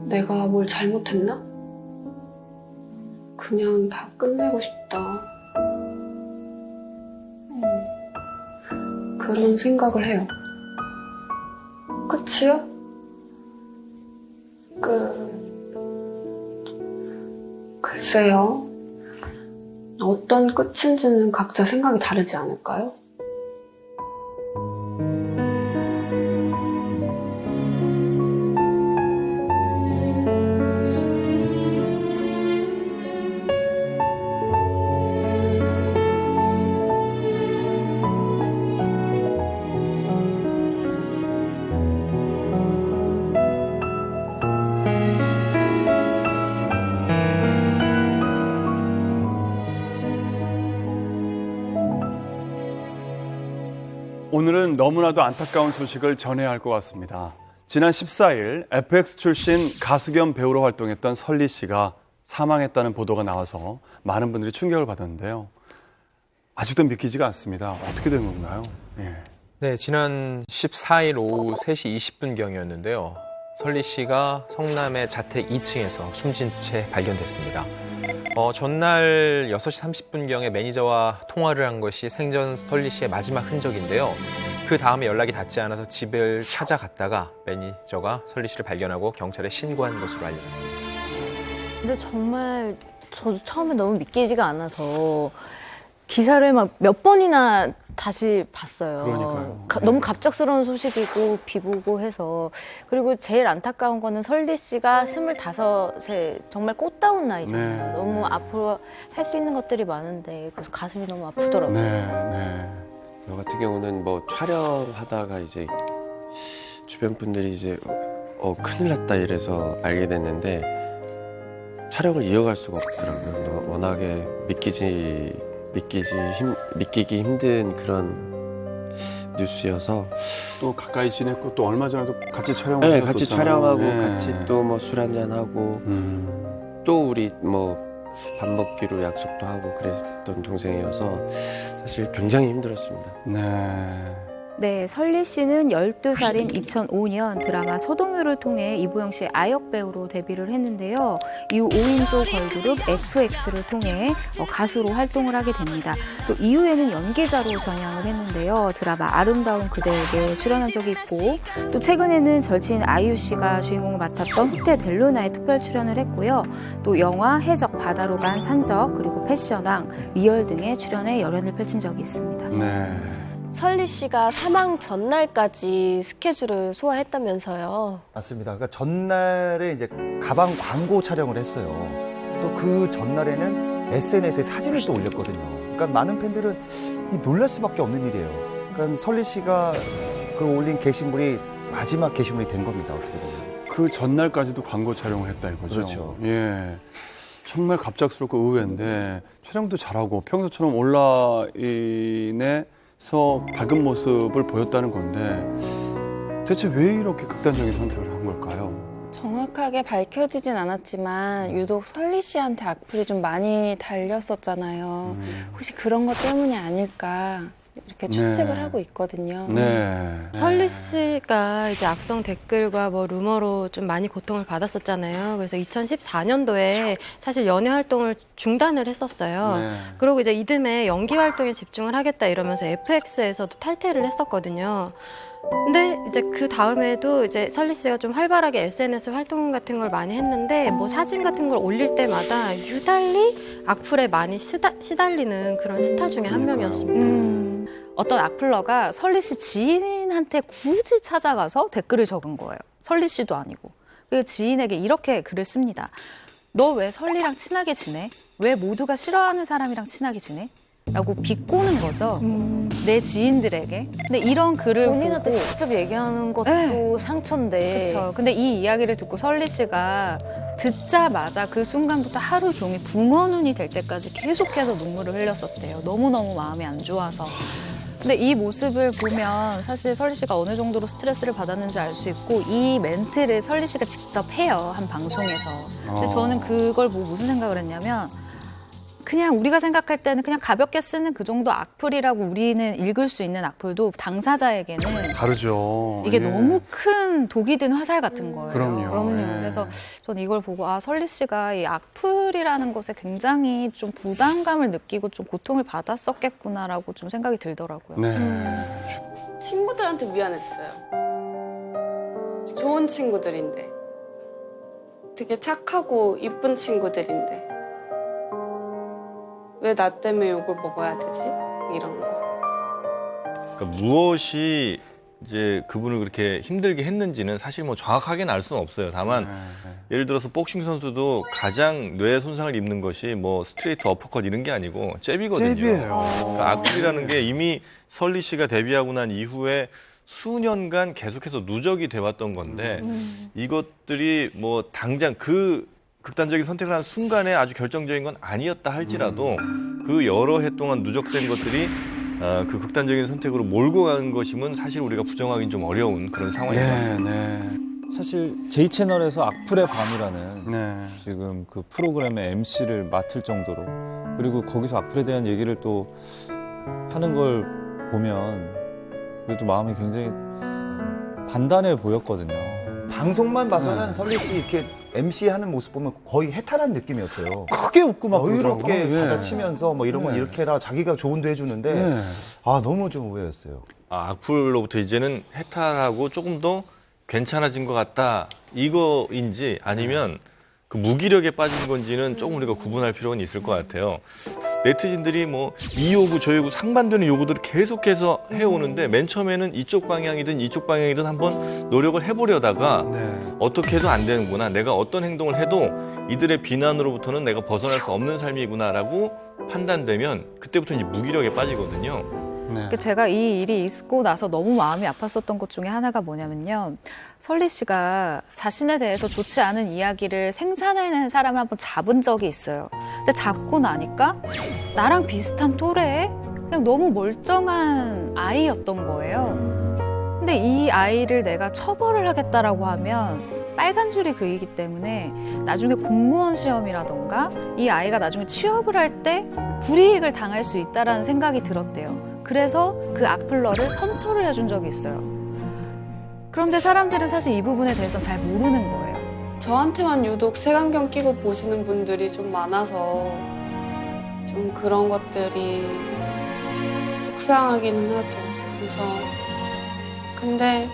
내가 뭘 잘못했나? 그냥 다 끝내고 싶다. 그런 생각을 해요. 끝이요? 글쎄요. 어떤 끝인지는 각자 생각이 다르지 않을까요? 오늘은 너무나도 안타까운 소식을 전해야 할 것 같습니다. 지난 14일 FX 출신 가수 겸 배우로 활동했던 설리 씨가 사망했다는 보도가 나와서 많은 분들이 충격을 받았는데요. 아직도 믿기지가 않습니다. 어떻게 된 건가요? 네, 지난 14일 오후 3시 20분경이었는데요. 설리 씨가 성남의 자택 2층에서 숨진 채 발견됐습니다. 전날 6시 30분경에 매니저와 통화를 한 것이 생전 설리 씨의 마지막 흔적인데요. 그 다음에 연락이 닿지 않아서 집을 찾아갔다가 매니저가 설리 씨를 발견하고 경찰에 신고한 것으로 알려졌습니다. 근데 정말 저도 처음에 너무 믿기지가 않아서 기사를 막 몇 번이나 다시 봤어요. 그러니까요. 너무 갑작스러운 소식이고 비보고 해서. 그리고 제일 안타까운 거는 설리 씨가 25세 정말 꽃다운 나이잖아요. 네. 너무 앞으로 할 수 있는 것들이 많은데 그래서 가슴이 너무 아프더라고요. 저 같은 경우는 뭐 촬영하다가 이제 주변 분들이 이제 큰일 났다 이래서 알게 됐는데 촬영을 이어갈 수가 없더라고요. 워낙에 믿기기 힘든 그런 뉴스여서 또 가까이 지냈고 또 얼마 전에도 같이 촬영을 네, 하셨었잖아요. 같이 촬영하고 네. 같이 또 뭐 술 한잔 하고 또 우리 뭐 밥 먹기로 약속도 하고 그랬던 동생이어서 사실 굉장히 힘들었습니다. 네, 설리 씨는 12살인 2005년 드라마 서동요를 통해 이보영 씨의 아역 배우로 데뷔를 했는데요. 이후 5인조 걸그룹 FX를 통해 가수로 활동을 하게 됩니다. 또 이후에는 연기자로 전향을 했는데요. 드라마 아름다운 그대에게 출연한 적이 있고 또 최근에는 절친 아이유 씨가 주인공을 맡았던 호텔 델루나에 특별 출연을 했고요. 또 영화 해적 바다로 간 산적 그리고 패션왕 리얼 등에 출연해 열연을 펼친 적이 있습니다. 설리 씨가 사망 전날까지 스케줄을 소화했다면서요. 맞습니다. 그러니까 전날에 이제 가방 광고 촬영을 했어요. 또 그 전날에는 SNS에 사진을 또 올렸거든요. 그러니까 많은 팬들은 놀랄 수밖에 없는 일이에요. 그러니까 설리 씨가 그 올린 게시물이 마지막 게시물이 된 겁니다. 어떻게 보면. 그 전날까지도 광고 촬영을 했다 이거죠. 그렇죠. 예. 정말 갑작스럽고 의외인데 촬영도 잘하고 평소처럼 온라인에서 밝은 모습을 보였다는 건데 대체 왜 이렇게 극단적인 선택을 한 걸까요? 정확하게 밝혀지진 않았지만 유독 설리 씨한테 악플이 좀 많이 달렸었잖아요. 혹시 그런 것 때문이 아닐까 이렇게 추측을 하고 있거든요. 설리 씨가 이제 악성 댓글과 뭐 루머로 좀 많이 고통을 받았었잖아요. 그래서 2014년도에 사실 연예 활동을 중단을 했었어요. 그리고 이제 이듬해 연기 활동에 집중을 하겠다 이러면서 FX에서도 탈퇴를 했었거든요. 근데 이제 그 다음에도 이제 설리 씨가 좀 활발하게 SNS 활동 같은 걸 많이 했는데 뭐 사진 같은 걸 올릴 때마다 유달리 악플에 많이 시달리는 그런 스타 중에 한 명이었습니다. 어떤 악플러가 설리 씨 지인한테 굳이 찾아가서 댓글을 적은 거예요. 설리 씨도 아니고. 그 지인에게 이렇게 글을 씁니다. 너 왜 설리랑 친하게 지내? 왜 모두가 싫어하는 사람이랑 친하게 지내? 라고 비꼬는 거죠. 내 지인들에게. 근데 이런 글을 본인한테 보고 직접 얘기하는 것도 상처인데. 그렇죠. 근데 이 이야기를 듣고 설리 씨가 듣자마자 그 순간부터 하루 종일 붕어눈이 될 때까지 계속해서 눈물을 흘렸었대요. 너무너무 마음이 안 좋아서. 근데 이 모습을 보면 사실 설리 씨가 어느 정도로 스트레스를 받았는지 알 수 있고 이 멘트를 설리 씨가 직접 해요. 한 방송에서. 근데 저는 그걸 보고 무슨 생각을 했냐면 그냥 우리가 생각할 때는 그냥 가볍게 쓰는 그 정도 악플이라고 우리는 읽을 수 있는 악플도 당사자에게는 다르죠. 이게 예. 너무 큰 독이 든 화살 같은 거예요. 그럼요. 예. 그래서 전 이걸 보고 설리 씨가 이 악플이라는 것에 굉장히 좀 부담감을 느끼고 좀 고통을 받았었겠구나라고 좀 생각이 들더라고요. 네. 친구들한테 미안했어요. 좋은 친구들인데. 되게 착하고 이쁜 친구들인데. 왜 나 때문에 욕을 먹어야 되지? 이런 거. 그러니까 무엇이 이제 그분을 그렇게 힘들게 했는지는 사실 뭐 정확하게는 알 수는 없어요. 다만 예를 들어서 복싱 선수도 가장 뇌 손상을 입는 것이 뭐 스트레이트 어퍼컷 이런 게 아니고 잽이거든요. 잽이에요. 그러니까 악플이라는 게 이미 설리 씨가 데뷔하고 난 이후에 수년간 계속해서 누적이 돼왔던 건데 이것들이 뭐 당장 그 극단적인 선택을 한 순간에 아주 결정적인 건 아니었다 할지라도 그 여러 해 동안 누적된 것들이 그 극단적인 선택으로 몰고 간 것임은 사실 우리가 부정하기는 좀 어려운 그런 상황인 것 같습니다. 사실 J채널에서 악플의 밤이라는 네. 지금 그 프로그램의 MC를 맡을 정도로 그리고 거기서 악플에 대한 얘기를 또 하는 걸 보면 그래도 마음이 굉장히 단단해 보였거든요. 방송만 봐서는 설리 씨 이렇게 MC 하는 모습 보면 거의 해탈한 느낌이었어요. 크게 웃고 막 여유롭게 그러더라고요. 예. 받아치면서 뭐 이런 건 네. 이렇게 해라 자기가 조언도 해주는데 네. 너무 좀 의외였어요. 악플로부터 이제는 해탈하고 조금 더 괜찮아진 것 같다 이거인지 아니면 그 무기력에 빠진 건지는 조금 우리가 구분할 필요는 있을 것 같아요. 네티즌들이 뭐 이 요구 저 요구 상반되는 요구들을 계속해서 해오는데 맨 처음에는 이쪽 방향이든 이쪽 방향이든 한번 노력을 해보려다가 어떻게 해도 안 되는구나, 내가 어떤 행동을 해도 이들의 비난으로부터는 내가 벗어날 수 없는 삶이구나라고 판단되면 그때부터 이제 무기력에 빠지거든요. 제가 이 일이 있고 나서 너무 마음이 아팠었던 것 중에 하나가 뭐냐면요. 설리 씨가 자신에 대해서 좋지 않은 이야기를 생산해낸 사람을 한번 잡은 적이 있어요. 근데 잡고 나니까 나랑 비슷한 또래에 그냥 너무 멀쩡한 아이였던 거예요. 근데 이 아이를 내가 처벌을 하겠다라고 하면 빨간 줄이 그이기 때문에 나중에 공무원 시험이라던가 이 아이가 나중에 취업을 할 때 불이익을 당할 수 있다라는 생각이 들었대요. 그래서 그 악플러를 선처를 해준 적이 있어요. 그런데 사람들은 사실 이 부분에 대해서는 잘 모르는 거예요. 저한테만 유독 색안경 끼고 보시는 분들이 좀 많아서 좀 그런 것들이 속상하기는 하죠. 그래서 근데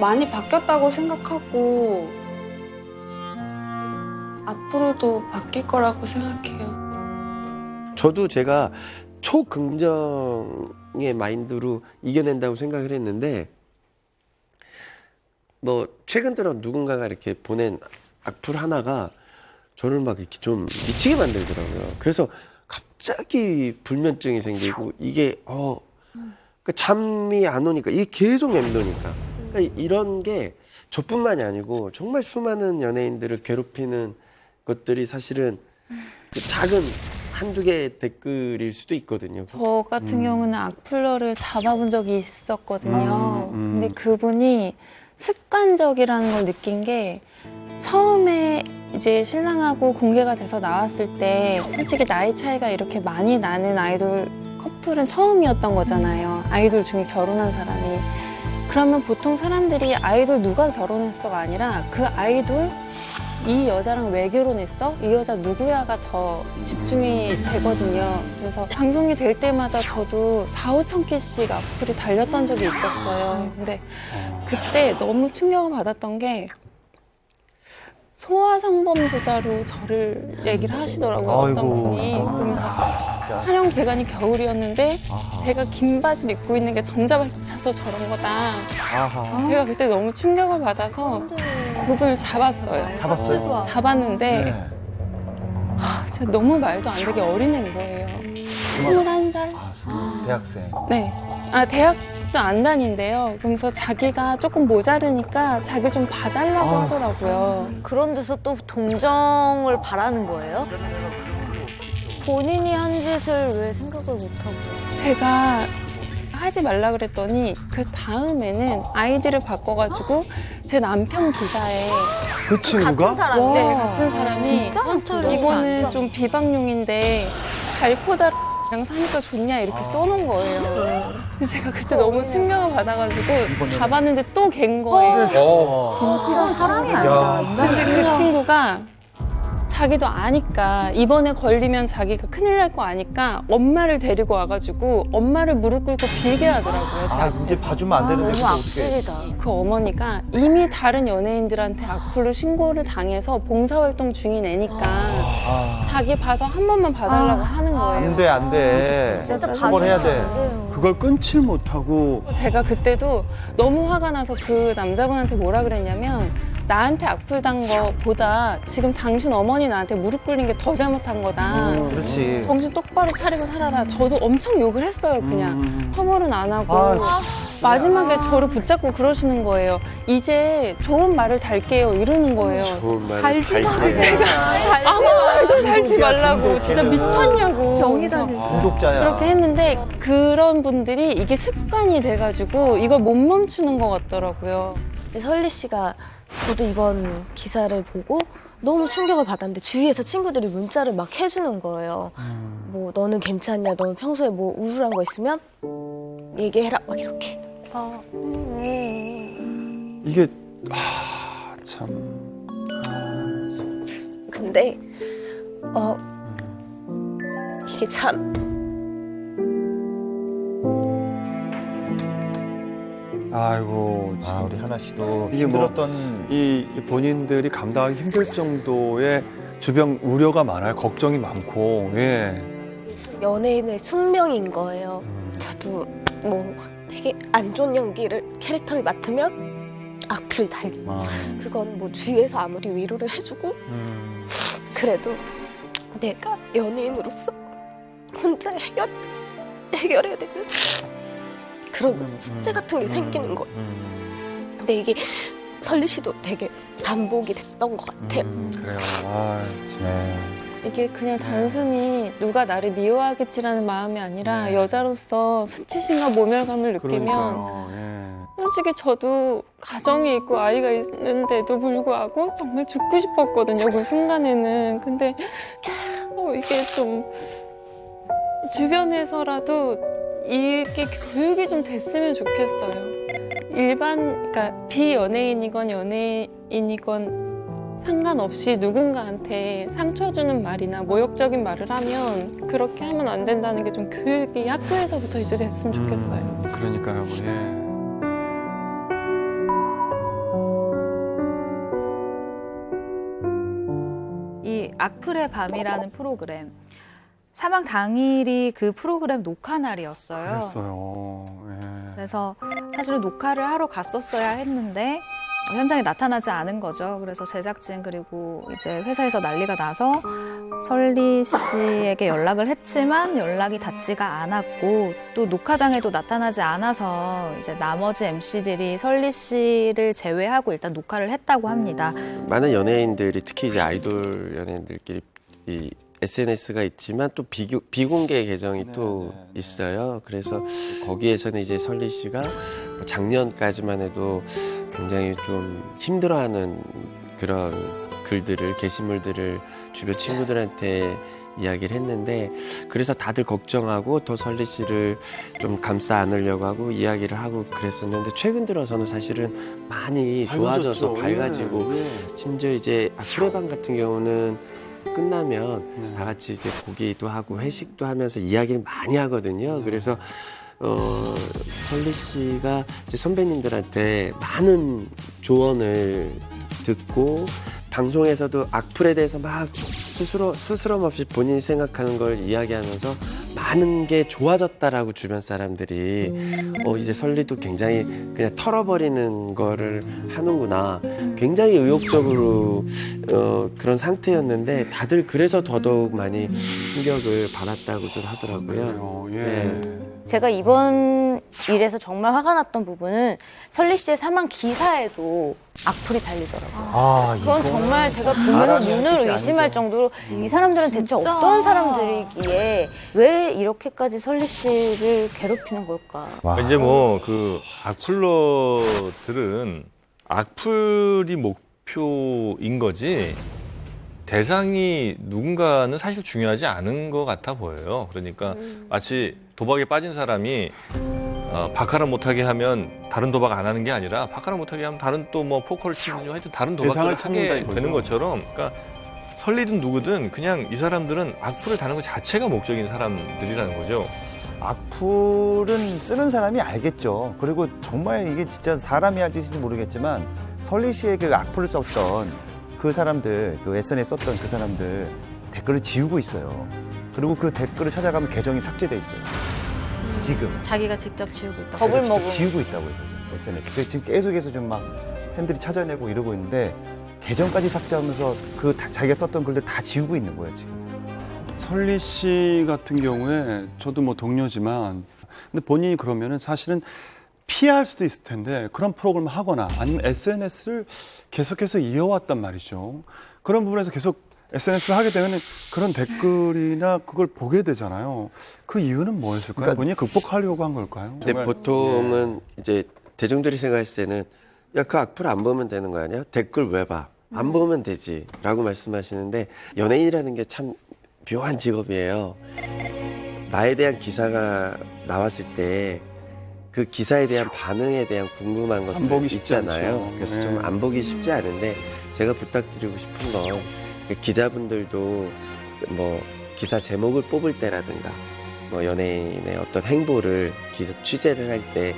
많이 바뀌었다고 생각하고 앞으로도 바뀔 거라고 생각해요. 저도 제가 초긍정의 마인드로 이겨낸다고 생각을 했는데 뭐 최근 들어 누군가가 이렇게 보낸 악플 하나가 저를 막 이렇게 좀 미치게 만들더라고요. 그래서 갑자기 불면증이 생기고 이게 그러니까 잠이 안 오니까 이게 계속 맴도니까 그러니까 이런 게 저뿐만이 아니고 정말 수많은 연예인들을 괴롭히는 것들이 사실은 그 작은 한두 개의 댓글일 수도 있거든요. 저 같은 경우는 악플러를 잡아본 적이 있었거든요. 근데 그분이 습관적이라는 걸 느낀 게 처음에 이제 신랑하고 공개가 돼서 나왔을 때 솔직히 나이 차이가 이렇게 많이 나는 아이돌 커플은 처음이었던 거잖아요. 아이돌 중에 결혼한 사람이. 그러면 보통 사람들이 아이돌 누가 결혼했어가 아니라 그 아이돌 이 여자랑 왜 결혼했어? 이 여자 누구야가 더 집중이 되거든요. 그래서 방송이 될 때마다 저도 4,000~5,000 개씩 악플이 달렸던 적이 있었어요. 근데 그때 너무 충격을 받았던 게 소아성범죄자로 저를 얘기를 하시더라고요. 어떤 분이. 그러면서 촬영 기간이 겨울이었는데 제가 긴 바지를 입고 있는 게 전자발찌 차서 저런 거다. 제가 그때 너무 충격을 받아서 그분을 잡았어요. 잡았어요? 잡았는데 제가 너무 말도 안 되게 어린애인 거예요. 21살? 대학생. 네. 대학도 안 다닌대요. 그러면서 자기가 조금 모자르니까 자기 좀 봐달라고 하더라고요. 그런 데서 또 동정을 바라는 거예요? 본인이 한 짓을 왜 생각을 못하고? 제가 하지 말라 그랬더니 그 다음에는 아이디를 바꿔가지고 제 남편 기사에 그 친구가? 네, 같은 사람이 이거는 좀 비방용인데 발포다랑 사니까 좋냐 이렇게 써놓은 거예요. 그래서 제가 그때 너무 충격을 받아가지고 잡았는데 또 갠 거예요. 진짜 사람이 아니다. 근데 그 친구가 자기도 아니까 이번에 걸리면 자기가 큰일 날 거 아니까 엄마를 데리고 와가지고 엄마를 무릎 꿇고 빌게 하더라고요. 제 아, 앞에서. 이제 봐주면 안 되는데 그거 너무 어떻게? 악질이다. 그 어머니가 이미 다른 연예인들한테 악플로 신고를 당해서 봉사활동 중인 애니까 자기 봐서 한 번만 봐달라고 하는 거예요. 안 돼, 안 돼. 진짜 한 번 해야 돼. 그걸 끊질 못하고 제가 그때도 너무 화가 나서 그 남자분한테 뭐라 그랬냐면 나한테 악플 단 거보다 지금 당신 어머니 나한테 무릎 꿇린 게 더 잘못한 거다. 그렇지. 정신 똑바로 차리고 살아라. 저도 엄청 욕을 했어요, 그냥. 혐오는 안 하고. 마지막에 저를 붙잡고 그러시는 거예요. 이제 좋은 말을 달게요. 이러는 거예요. 좋은 말 달지 마. 아무 말도 달지 말라고. 중독. 진짜 미쳤냐고. 병이다, 그래서 중독자야. 그렇게 했는데 그런 분들이 이게 습관이 돼가지고 이걸 못 멈추는 것 같더라고요. 설리 씨가 저도 이번 기사를 보고 너무 충격을 받았는데 주위에서 친구들이 문자를 막 해주는 거예요. 뭐 너는 괜찮냐? 너는 평소에 뭐 우울한 거 있으면 얘기해라. 막 이렇게. 이게 참. 근데 이게 참 아이고 참. 우리 하나 씨도 이게 뭐 힘들었던 이 본인들이 감당하기 힘들 정도의 주변 우려가 많아요. 걱정이 많고. 예. 연예인의 숙명인 거예요. 저도 뭐 되게 안 좋은 연기를 캐릭터를 맡으면 악플 달고 그건 뭐 주위에서 아무리 위로를 해주고 그래도 내가 연예인으로서 혼자 해결해야 되는 그런 숙제 같은 게 생기는 거예요. 근데 이게 설리 씨도 되게 반복이 됐던 것 같아요. 그래요. 아, 이게 그냥 단순히 누가 나를 미워하겠지라는 마음이 아니라 여자로서 수치심과 모멸감을 느끼면 그러니까요. 예. 솔직히 저도 가정이 있고 아이가 있는데도 불구하고 정말 죽고 싶었거든요. 그 순간에는. 근데 이게 좀 주변에서라도 이게 교육이 좀 됐으면 좋겠어요. 그러니까 비연예인이건 연예인이건 상관없이 누군가한테 상처 주는 말이나 모욕적인 말을 하면 그렇게 하면 안 된다는 게 좀 교육이 학교에서부터 이제 됐으면 좋겠어요. 그러니까요. 예. 이 악플의 밤이라는 프로그램 사망 당일이 그 프로그램 녹화 날이었어요. 그랬어요. 예. 그래서 사실은 녹화를 하러 갔었어야 했는데 현장에 나타나지 않은 거죠. 그래서 제작진 그리고 이제 회사에서 난리가 나서 설리 씨에게 연락을 했지만 연락이 닿지가 않았고 또 녹화장에도 나타나지 않아서 이제 나머지 MC들이 설리 씨를 제외하고 일단 녹화를 했다고 합니다. 많은 연예인들이 특히 이제 아이돌 연예인들끼리 이 SNS가 있지만 또 비공개 계정이 또 있어요. 그래서 거기에서는 이제 설리 씨가 작년까지만 해도 굉장히 좀 힘들어하는 그런 글들을 게시물들을 주변 친구들한테 이야기를 했는데 그래서 다들 걱정하고 더 설리 씨를 좀 감싸 안으려고 하고 이야기를 하고 그랬었는데 최근 들어서는 사실은 많이 좋아져서 밝아지고 심지어 이제 악플의밤 같은 경우는 끝나면 다 같이 이제 고기도 하고 회식도 하면서 이야기를 많이 하거든요. 그래서 설리 씨가 이제 선배님들한테 많은 조언을 듣고 방송에서도 악플에 대해서 막 스스럼 없이 본인이 생각하는 걸 이야기하면서 많은 게 좋아졌다라고 주변 사람들이 이제 설리도 굉장히 그냥 털어버리는 거를 하는구나. 굉장히 의욕적으로 그런 상태였는데 다들 그래서 더더욱 많이 충격을 받았다고들 하더라고요. 예. 제가 이번 일에서 정말 화가 났던 부분은 설리 씨의 사망 기사에도 악플이 달리더라고요. 그건 정말 제가 보면서 눈을 의심할 정도로 이 사람들은 대체 어떤 사람들이기에 왜 이렇게까지 설리 씨를 괴롭히는 걸까? 이제 뭐 그 악플러들은 악플이 목표인 거지 대상이 누군가는 사실 중요하지 않은 것 같아 보여요. 그러니까 마치 도박에 빠진 사람이 바카라 못하게 하면 다른 도박 안 하는 게 아니라 바카라 못하게 하면 다른 또 뭐 포커를 치는 중 하여튼 다른 도박을 하게 되는 것처럼 그러니까 설리든 누구든 그냥 이 사람들은 악플을 다는 것 자체가 목적인 사람들이라는 거죠. 악플은 쓰는 사람이 알겠죠. 그리고 정말 이게 진짜 사람이 할 짓인지 모르겠지만 설리 씨의 그 악플을 썼던 그 사람들, 그 SNS에 썼던 그 사람들 댓글을 지우고 있어요. 그리고 그 댓글을 찾아가면 계정이 삭제돼 있어요. 지금. 자기가 직접 지우고 있다. 겁을 먹은. 지우고 있다고 이거죠. SNS. 그래서 지금 계속해서 좀 막 팬들이 찾아내고 이러고 있는데 계정까지 삭제하면서 그 자기가 썼던 글들 다 지우고 있는 거예요, 지금. 설리 씨 같은 경우에 저도 뭐 동료지만 근데 본인이 그러면은 사실은 피할 수도 있을 텐데 그런 프로그램을 하거나 아니면 SNS를 계속해서 이어왔단 말이죠. 그런 부분에서 계속 SNS를 하게 되면 그런 댓글이나 그걸 보게 되잖아요. 그 이유는 뭐였을까요? 그러니까 본인이 극복하려고 한 걸까요? 근데 보통은 이제 대중들이 생각했을 때는 야, 그 악플 안 보면 되는 거 아니야? 댓글 왜 봐? 안 보면 되지 라고 말씀하시는데 연예인이라는 게 참 묘한 직업이에요. 나에 대한 기사가 나왔을 때 그 기사에 대한 반응에 대한 궁금한 것들 있잖아요. 그래서 네. 좀 안 보기 쉽지 않은데 제가 부탁드리고 싶은 건 기자분들도 뭐 기사 제목을 뽑을 때라든가 뭐 연예인의 어떤 행보를 기사 취재를 할 때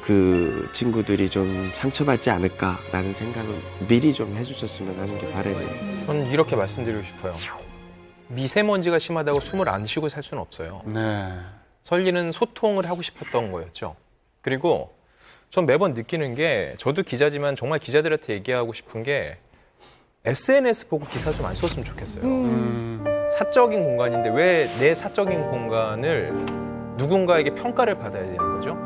그 친구들이 좀 상처받지 않을까라는 생각을 미리 좀 해주셨으면 하는 게 바람이에요. 저는 이렇게 말씀드리고 싶어요. 미세먼지가 심하다고 숨을 안 쉬고 살 수는 없어요. 네. 설리는 소통을 하고 싶었던 거였죠. 그리고 전 매번 느끼는 게 저도 기자지만 정말 기자들한테 얘기하고 싶은 게 SNS 보고 기사 좀 안 썼으면 좋겠어요. 사적인 공간인데 왜 내 사적인 공간을 누군가에게 평가를 받아야 되는 거죠?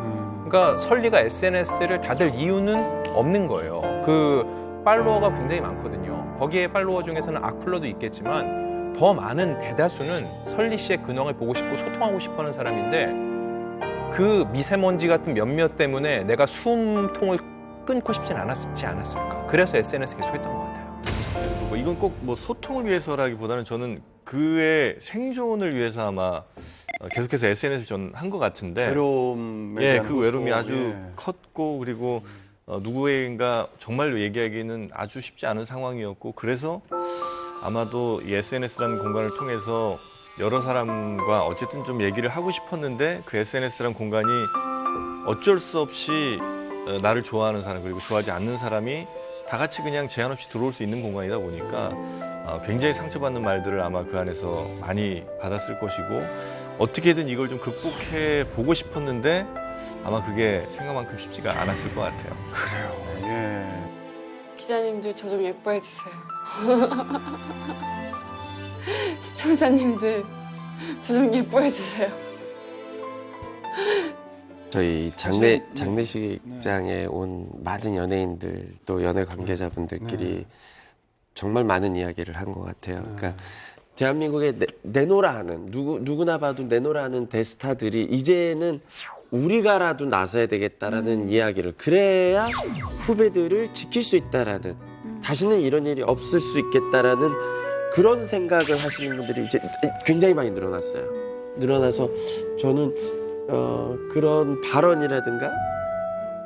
그러니까 설리가 SNS를 닫을 이유는 없는 거예요. 그 팔로워가 굉장히 많거든요. 거기에 팔로워 중에서는 악플러도 있겠지만 더 많은 대다수는 설리 씨의 근황을 보고 싶고 소통하고 싶어하는 사람인데 그 미세먼지 같은 몇몇 때문에 내가 숨통을 끊고 싶진 않았을까. 그래서 SNS 계속했던 것 같아요. 뭐 이건 꼭 뭐 소통을 위해서라기보다는 저는 그의 생존을 위해서 아마 계속해서 SNS를 전 한 것 같은데 외로움에 그 외로움이 아주 예. 컸고 그리고 누구에겐가 정말로 얘기하기는 아주 쉽지 않은 상황이었고 그래서 아마도 이 SNS라는 공간을 통해서 여러 사람과 어쨌든 좀 얘기를 하고 싶었는데 그 SNS라는 공간이 어쩔 수 없이 나를 좋아하는 사람 그리고 좋아하지 않는 사람이 다 같이 그냥 제한 없이 들어올 수 있는 공간이다 보니까 굉장히 상처받는 말들을 아마 그 안에서 많이 받았을 것이고 어떻게든 이걸 좀 극복해 보고 싶었는데 아마 그게 생각만큼 쉽지가 않았을 것 같아요. 그래요. 예. 기자님들 저 좀 예뻐해 주세요. 시청자님들 저 좀 예뻐해 주세요. 저희 장례식장에 온 많은 연예인들 또 연예 관계자분들끼리 정말 많은 이야기를 한 것 같아요. 그러니까 대한민국에 내노라 하는 누구나 봐도 내노라 하는 대스타들이 이제는 우리가라도 나서야 되겠다라는 이야기를 그래야 후배들을 지킬 수 있다라는 다시는 이런 일이 없을 수 있겠다라는 그런 생각을 하시는 분들이 이제 굉장히 많이 늘어났어요. 늘어나서 저는 그런 발언이라든가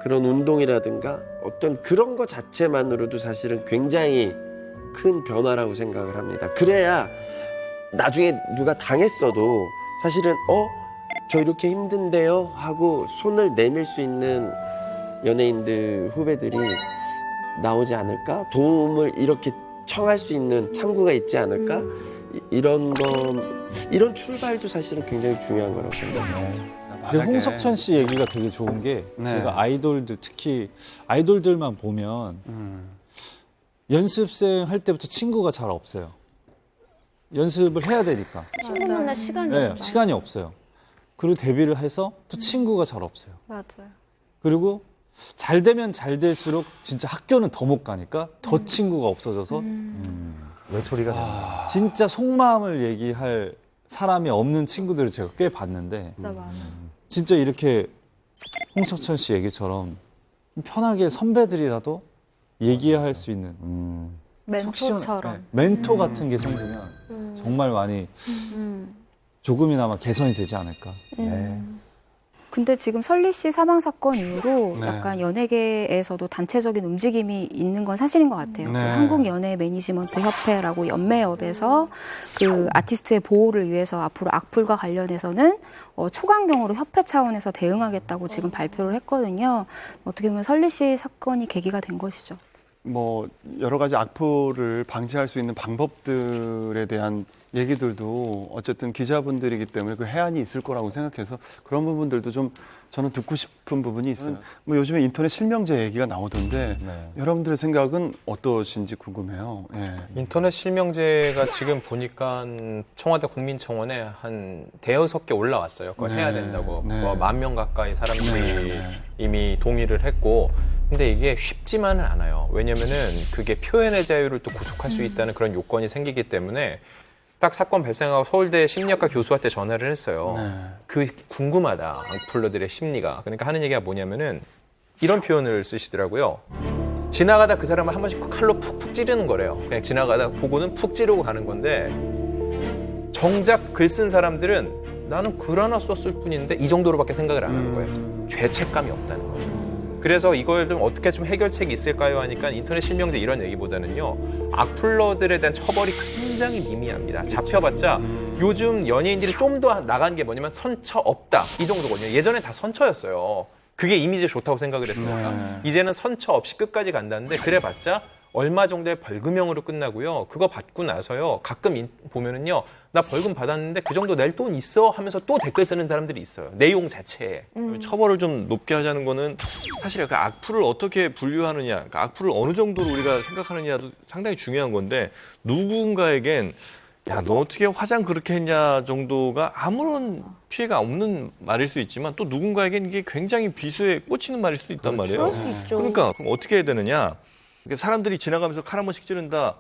그런 운동이라든가 어떤 그런 거 자체만으로도 사실은 굉장히 큰 변화라고 생각을 합니다. 그래야 나중에 누가 당했어도 사실은 저 이렇게 힘든데요 하고 손을 내밀 수 있는 연예인들 후배들이 나오지 않을까? 도움을 이렇게 청할 수 있는 창구가 있지 않을까? 이런 출발도 사실은 굉장히 중요한 거라고 생각해요. 근데 홍석천 씨 얘기가 되게 좋은 게 제가 아이돌들 특히 아이돌들만 보면 연습생 할 때부터 친구가 잘 없어요. 연습을 해야 되니까. 친구 만날 시간이 네, 없다. 시간이 없어요. 그리고 데뷔를 해서 또 친구가 잘 없어요. 맞아요. 그리고 잘 되면 잘 될수록 진짜 학교는 더 못 가니까 더 친구가 없어져서 외톨이가 된다. 진짜 속마음을 얘기할 사람이 없는 친구들을 제가 꽤 봤는데 진짜 많아. 진짜 이렇게 홍석천 씨 얘기처럼 편하게 선배들이라도 얘기할 수 있는 멘토처럼. 멘토 같은 게 생기면 정말 많이 조금이나마 개선이 되지 않을까. 네. 근데 지금 설리 씨 사망 사건 이후로 네. 약간 연예계에서도 단체적인 움직임이 있는 건 사실인 것 같아요. 네. 한국 연예 매니지먼트 협회라고 연매업에서 그 아티스트의 보호를 위해서 앞으로 악플과 관련해서는 초강경으로 협회 차원에서 대응하겠다고 지금 발표를 했거든요. 어떻게 보면 설리 씨 사건이 계기가 된 것이죠. 뭐 여러 가지 악플을 방지할 수 있는 방법들에 대한 얘기들도 어쨌든 기자분들이기 때문에 그 해안이 있을 거라고 생각해서 그런 부분들도 좀 저는 듣고 싶은 부분이 있어요. 뭐 요즘에 인터넷 실명제 얘기가 나오던데 여러분들의 생각은 어떠신지 궁금해요. 예. 인터넷 실명제가 지금 보니까 청와대 국민청원에 한 대여섯 개 올라왔어요. 그거 해야 된다고. 네. 뭐 10,000명 가까이 사람들이 이미 동의를 했고. 근데 이게 쉽지만은 않아요. 왜냐면은 그게 표현의 자유를 또 구속할 수 있다는 그런 요건이 생기기 때문에 딱 사건 발생하고 서울대 심리학과 교수한테 전화를 했어요. 그 궁금하다. 악플러들의 심리가. 그러니까 하는 얘기가 뭐냐면은 이런 표현을 쓰시더라고요. 지나가다 그 사람을 한 번씩 칼로 푹푹 찌르는 거래요. 그냥 지나가다 보고는 푹 찌르고 가는 건데 정작 글 쓴 사람들은 나는 글 하나 썼을 뿐인데 이 정도로밖에 생각을 안 하는 거예요. 죄책감이 없다는 거죠. 그래서 이걸 좀 어떻게 좀 해결책이 있을까요 하니까 인터넷 실명제 이런 얘기보다는요. 악플러들에 대한 처벌이 굉장히 미미합니다. 잡혀봤자 요즘 연예인들이 좀 더 나간 게 뭐냐면 선처 없다 이 정도거든요. 예전엔 다 선처였어요. 그게 이미지 좋다고 생각을 했으니까. 이제는 선처 없이 끝까지 간다는데 그래봤자 얼마 정도의 벌금형으로 끝나고요. 그거 받고 나서요. 가끔 보면은요. 나 벌금 받았는데 그 정도 낼 돈 있어 하면서 또 댓글 쓰는 사람들이 있어요. 내용 자체에. 처벌을 좀 높게 하자는 거는 사실 그 악플을 어떻게 분류하느냐, 그러니까 악플을 어느 정도로 우리가 생각하느냐도 상당히 중요한 건데 누군가에겐 야, 너 어떻게 화장 그렇게 했냐 정도가 아무런 피해가 없는 말일 수 있지만 또 누군가에겐 이게 굉장히 비수에 꽂히는 말일 수도 있단 말이에요. 그럴 수 있죠. 그러니까 그럼 어떻게 해야 되느냐? 사람들이 지나가면서 칼 한 번씩 찌른다.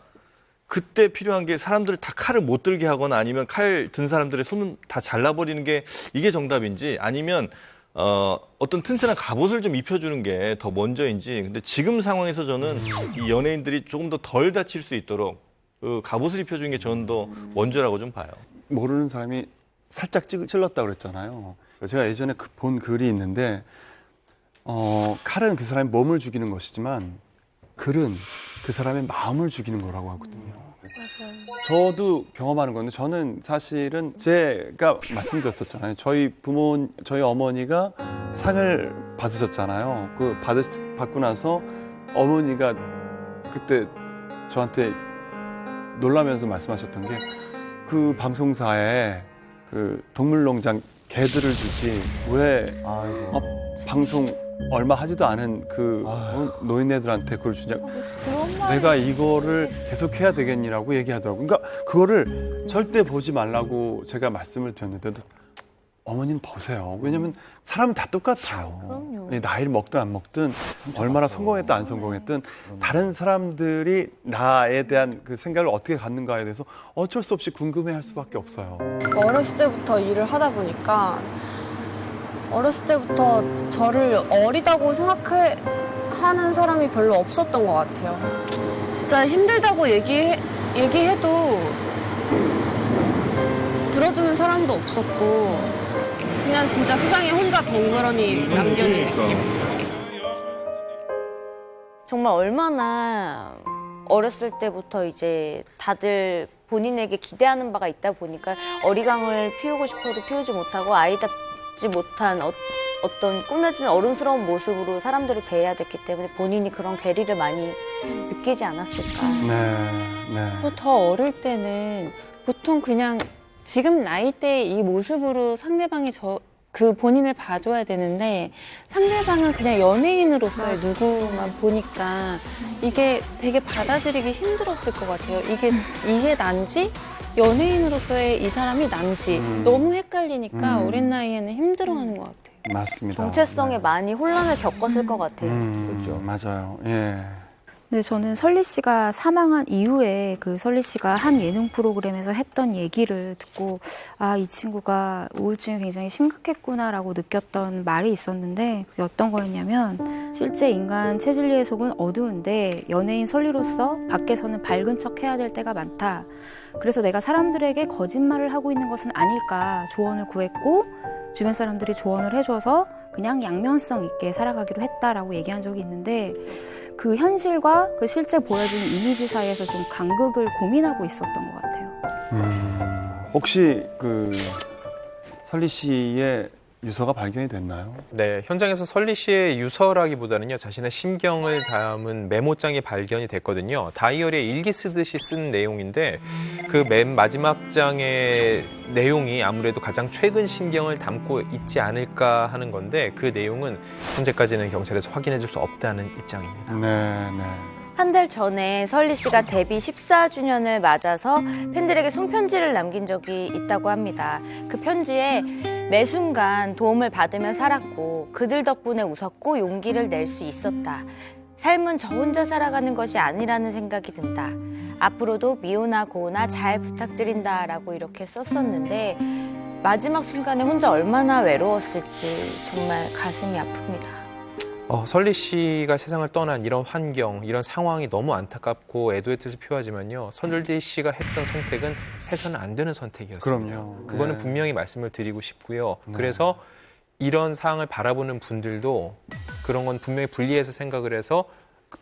그때 필요한 게 사람들을 다 칼을 못 들게 하거나 아니면 칼 든 사람들의 손은 다 잘라버리는 게 이게 정답인지 아니면 어떤 튼튼한 갑옷을 좀 입혀주는 게 더 먼저인지. 근데 지금 상황에서 저는 이 연예인들이 조금 더 덜 다칠 수 있도록 그 갑옷을 입혀주는 게 저는 더 먼저라고 좀 봐요. 모르는 사람이 살짝 찔렀다고 그랬잖아요. 제가 예전에 본 글이 있는데 칼은 그 사람의 몸을 죽이는 것이지만 글은 그 사람의 마음을 죽이는 거라고 하거든요. 저도 경험하는 건데 저는 사실은 제가 말씀드렸었잖아요. 저희 어머니가 상을 받으셨잖아요. 받고 나서 어머니가 그때 저한테 놀라면서 말씀하셨던 게 그 방송사에 그 동물농장 개들을 주지 왜 방송 얼마 하지도 않은 그 노인네들한테 그걸 주냐고. 내가 이거를 계속 해야 되겠니라고 얘기하더라고요. 그러니까 그거를 절대 보지 말라고 제가 말씀을 드렸는데도 어머니는 보세요. 왜냐면 사람은 다 똑같아요. 그럼요. 나이를 먹든 안 먹든 얼마나 성공했든 안 성공했든 다른 사람들이 나에 대한 그 생각을 어떻게 갖는가에 대해서 어쩔 수 없이 궁금해할 수밖에 없어요. 어렸을 때부터 일을 하다 보니까 어렸을 때부터 저를 어리다고 생각하는 사람이 별로 없었던 것 같아요. 진짜 힘들다고 얘기해도 들어주는 사람도 없었고 그냥 진짜 세상에 혼자 덩그러니 남겨진 느낌이었어요. 정말 얼마나 어렸을 때부터 이제 다들 본인에게 기대하는 바가 있다 보니까 어리광을 피우고 싶어도 피우지 못하고 아이답지 못한 어떤 꾸며지는 어른스러운 모습으로 사람들을 대해야 됐기 때문에 본인이 그런 괴리를 많이 느끼지 않았을까. 네. 또 더 어릴 때는 보통 그냥 지금 나이대의 이 모습으로 상대방이 그 본인을 봐줘야 되는데 상대방은 그냥 연예인으로서의 누구만 보니까 이게 되게 받아들이기 힘들었을 것 같아요. 이게 난지? 연예인으로서의 이 사람이 남지 너무 헷갈리니까 어린 나이에는 힘들어하는 것 같아요. 맞습니다. 정체성에 많이 혼란을 겪었을 것 같아요. 그렇죠. 맞아요. 예. 네, 저는 설리 씨가 사망한 이후에 그 설리 씨가 한 예능 프로그램에서 했던 얘기를 듣고 아, 이 친구가 우울증이 굉장히 심각했구나라고 느꼈던 말이 있었는데 그게 어떤 거였냐면 실제 인간 체질리의 속은 어두운데 연예인 설리로서 밖에서는 밝은 척 해야 될 때가 많다. 그래서 내가 사람들에게 거짓말을 하고 있는 것은 아닐까 조언을 구했고 주변 사람들이 조언을 해줘서 그냥 양면성 있게 살아가기로 했다라고 얘기한 적이 있는데 그 현실과 그 실제 보여지는 이미지 사이에서 좀 간극을 고민하고 있었던 것 같아요. 혹시 그 설리 씨의 유서가 발견이 됐나요? 네, 현장에서 설리 씨의 유서라기보다는요, 자신의 심경을 담은 메모장이 발견이 됐거든요. 다이어리에 일기 쓰듯이 쓴 내용인데 그 맨 마지막 장의 내용이 아무래도 가장 최근 심경을 담고 있지 않을까 하는 건데 그 내용은 현재까지는 경찰에서 확인해 줄 수 없다는 입장입니다. 네, 네. 한 달 전에 설리 씨가 데뷔 14주년을 맞아서 팬들에게 손편지를 남긴 적이 있다고 합니다. 그 편지에 매 순간 도움을 받으며 살았고 그들 덕분에 웃었고 용기를 낼 수 있었다. 삶은 저 혼자 살아가는 것이 아니라는 생각이 든다. 앞으로도 미우나 고우나 잘 부탁드린다라고 이렇게 썼었는데 마지막 순간에 혼자 얼마나 외로웠을지 정말 가슴이 아픕니다. 설리 씨가 세상을 떠난 이런 환경, 이런 상황이 너무 안타깝고 애도의 뜻을 표하지만요. 설리 씨가 했던 선택은 해서는 안 되는 선택이었습니다. 그럼요. 그거는 네. 분명히 말씀을 드리고 싶고요. 네. 그래서 이런 상황을 바라보는 분들도 그런 건 분명히 분리해서 생각을 해서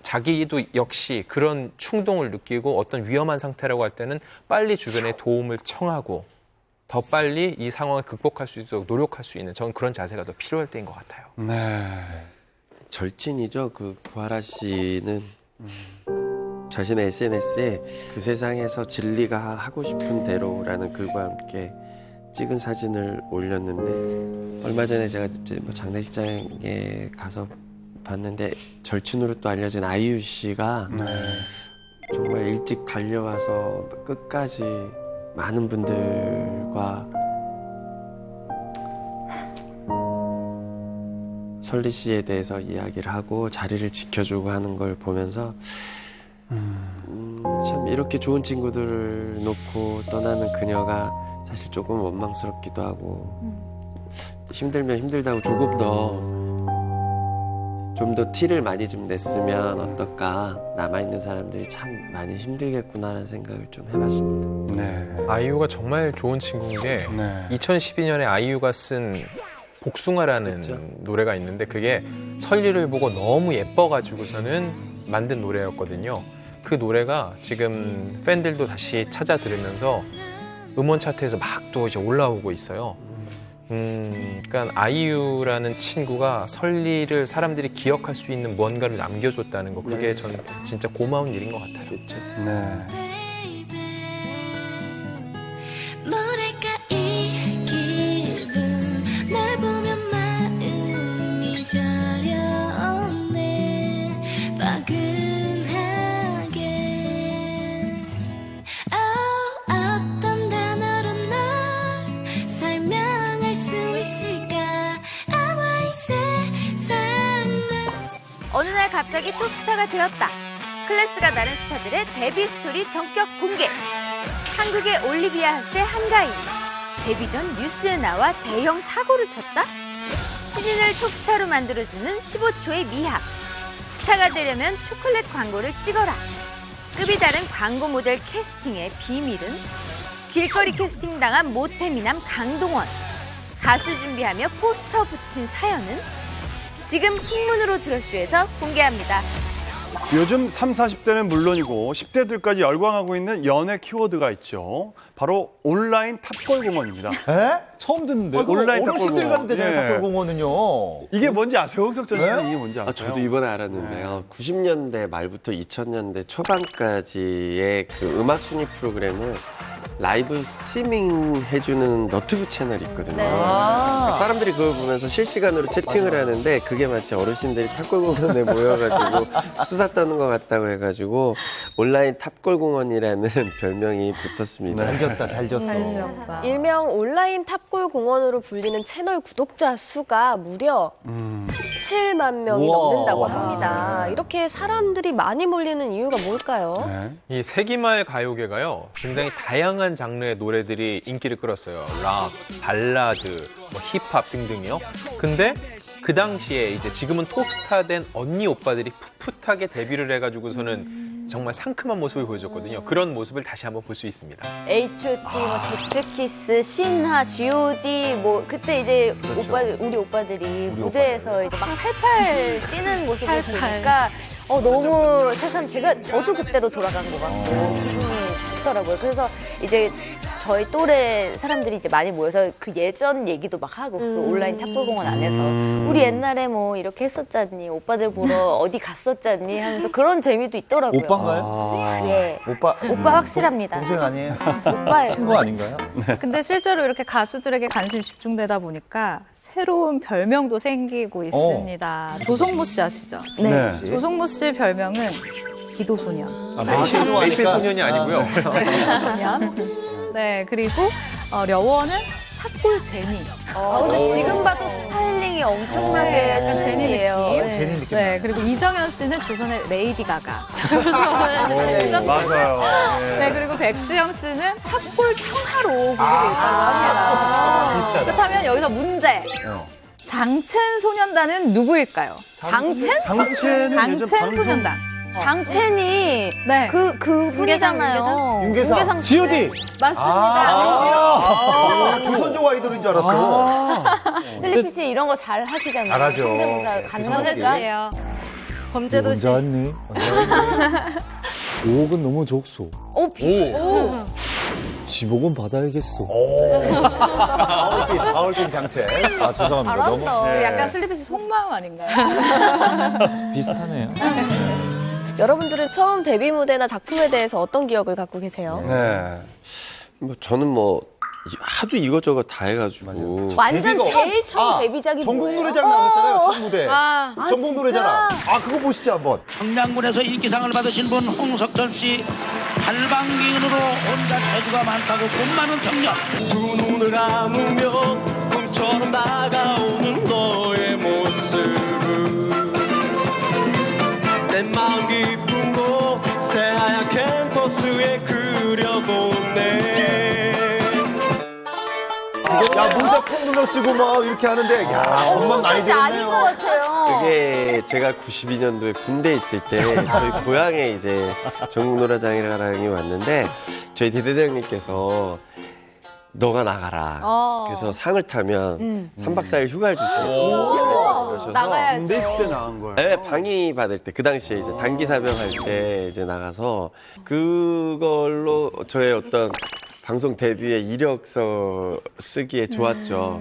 자기도 역시 그런 충동을 느끼고 어떤 위험한 상태라고 할 때는 빨리 주변에 도움을 청하고 더 빨리 이 상황을 극복할 수 있도록 노력할 수 있는 저는 그런 자세가 더 필요할 때인 것 같아요. 네. 절친이죠. 그 구하라 씨는 자신의 SNS에 그 세상에서 진리가 하고 싶은 대로라는 글과 함께 찍은 사진을 올렸는데 얼마 전에 제가 이제 뭐 장례식장에 가서 봤는데 절친으로 또 알려진 아이유 씨가 정말 일찍 달려와서 끝까지 많은 분들과 설리 씨에 대해서 이야기를 하고 자리를 지켜주고 하는 걸 보면서 참 이렇게 좋은 친구들을 놓고 떠나는 그녀가 사실 조금 원망스럽기도 하고 힘들면 힘들다고 조금 더 좀 더 티를 많이 좀 냈으면 어떨까. 남아있는 사람들이 참 많이 힘들겠구나라는 생각을 좀 해봤습니다. 네. 아이유가 정말 좋은 친구인 게 네. 2012년에 아이유가 쓴 복숭아라는 그렇죠. 노래가 있는데 그게 설리를 보고 너무 예뻐가지고서는 만든 노래였거든요. 그 노래가 지금 팬들도 다시 찾아 들으면서 음원 차트에서 막 또 이제 올라오고 있어요. 그러니까 아이유라는 친구가 설리를 사람들이 기억할 수 있는 무언가를 남겨줬다는 거 그게 전 진짜 고마운 일인 것 같아요. 그렇죠. 네. 뭐랄까 이 기분 날 보면 마음이 저려오네 빠근하게 어떤 단어로 널 설명할 수 있을까 아마 이 세상은 어느 날 갑자기 톱스타가 되었다. 클래스가 다른 스타들의 데뷔 스토리 전격 공개. 한국의 올리비아 하스의 한가인. 데뷔 전 뉴스에 나와 대형 사고를 쳤다? 시즌을 톱스타로 만들어주는 15초의 미학. 스타가 되려면 초콜릿 광고를 찍어라. 급이 다른 광고 모델 캐스팅의 비밀은? 길거리 캐스팅 당한 모태미남 강동원. 가수 준비하며 포스터 붙인 사연은? 지금 풍문으로 들어쇼에서 공개합니다. 요즘 30, 40대는 물론이고 10대들까지 열광하고 있는 연애 키워드가 있죠. 바로 온라인 탑골 공원입니다. 에? 처음 듣는데. 온라인 어르신들 탑골 가는 데잖아요, 공원. 예. 탑골공원은요. 이게 뭔지 아세요? 홍석천 씨는 네? 이게 뭔지 아세요? 저도 이번에 알았는데요. 90년대 말부터 2000년대 초반까지의 그 음악 순위 프로그램을 라이브 스트리밍 해주는 너튜브 채널이 있거든요. 네. 사람들이 그걸 보면서 실시간으로 채팅을 하는데 그게 마치 어르신들이 탑골공원에 모여가지고 수다 떠는 것 같다고 해가지고 온라인 탑골공원이라는 별명이 붙었습니다. 잘 졌다, 잘 졌어. 일명 온라인 탑골 공원으로 불리는 채널 구독자 수가 무려 17만 명이 우와. 넘는다고 합니다. 이렇게 사람들이 많이 몰리는 이유가 뭘까요? 네. 이 세기말 가요계가요, 굉장히 다양한 장르의 노래들이 인기를 끌었어요. 락, 발라드, 뭐 힙합 등등이요. 근데 그 당시에 이제 지금은 톱스타 된 언니 오빠들이 풋풋하게 데뷔를 해가지고서는 정말 상큼한 모습을 보여줬거든요. 그런 모습을 다시 한번 볼 수 있습니다. H.O.T, 뭐 잭스키스, 신하, G.O.D 뭐 그때 이제 그렇죠. 우리 오빠들이 무대에서 이제 막 팔팔 뛰는 모습을 보니까 너무 새삼 저도 그때로 돌아간 것 같고 기분이 좋더라고요. 그래서 이제 저희 또래 사람들이 이제 많이 모여서 그 예전 얘기도 막 하고 그 온라인 탑골공원 안에서 우리 옛날에 뭐 이렇게 했었잖니, 오빠들 보러 어디 갔었잖니 하면서 그런 재미도 있더라고요. 오빠인가요? 예. 오빠 확실합니다. 동생 아니에요? 오빠예요. 친구 아닌가요? 근데 실제로 이렇게 가수들에게 관심이 집중되다 보니까 새로운 별명도 생기고 있습니다. 조성모 씨 아시죠? 네. 조성모 씨 별명은 기도소년. 매실 소년이 아니고요. 소년. 네, 그리고 려원은 탑골제니. 근데 지금 봐도 스타일링이 엄청나게 약간 제니예요. 제니 느낌. 네, 그리고 이정현 씨는 조선의 레이디 가가. 맞아요. 네, 그리고 백지영 씨는 탑골 청하로 불리고 있다고 합니다. 비슷하다. 그렇다면 여기서 문제. 장첸 소년단은 누구일까요? 장첸? 장첸 소년단. 장첸이 네. 그분이잖아요. 윤계상. G.O.D. 맞습니다. 조선족 아이돌인 줄 알았어. 슬리피 씨 이런 거 잘 하시잖아요. 잘하죠. 성대모사 가능합니까? 해주세요. 범죄도시. 언제 왔니? 5억은 너무 적소. 오. 10억은 받아야겠어. 아울빈 장첸. 아, 죄송합니다. 너무 잘한다. 약간 슬리피 씨 속마음 아닌가요? 비슷하네요. 여러분들은 처음 데뷔 무대나 작품에 대해서 어떤 기억을 갖고 계세요? 네. 저는 하도 이것저것 다 해가지고 완전 데뷔가- 제일 처음 데뷔작이 전국 뭐예요? 노래자랑 나왔잖아요, 첫 무대. 전국 진짜? 노래자랑. 그거 보시죠, 한번. 청량군에서 인기상을 받으신 분 홍석천 씨. 팔방기인으로 혼자 재주가 많다고 꿈 많은 청년. 두 눈을 감으며 꿈처럼 다가오는 너의 모습을 내 마음 깊은 곳 새하얀 캠퍼스에 그려보네. 야, 모자 푹 눌러 쓰고 막 이렇게 하는데, 야, 엄마 많이 진짜 아닌 것 들었네요. 같아요. 그게 제가 92년도에 군대에 있을 때 저희 고향에 이제 전국노래자랑이 왔는데 저희 대대장님께서 너가 나가라. 그래서 상을 타면 3박 4일 휴가를 주세요. 나가야죠. 군대 있을 때 나간 거예요. 네, 방위 받을 때 그 당시에 이제 단기 사병할 때 이제 나가서 그걸로 저의 어떤 방송 데뷔의 이력서 쓰기에 좋았죠.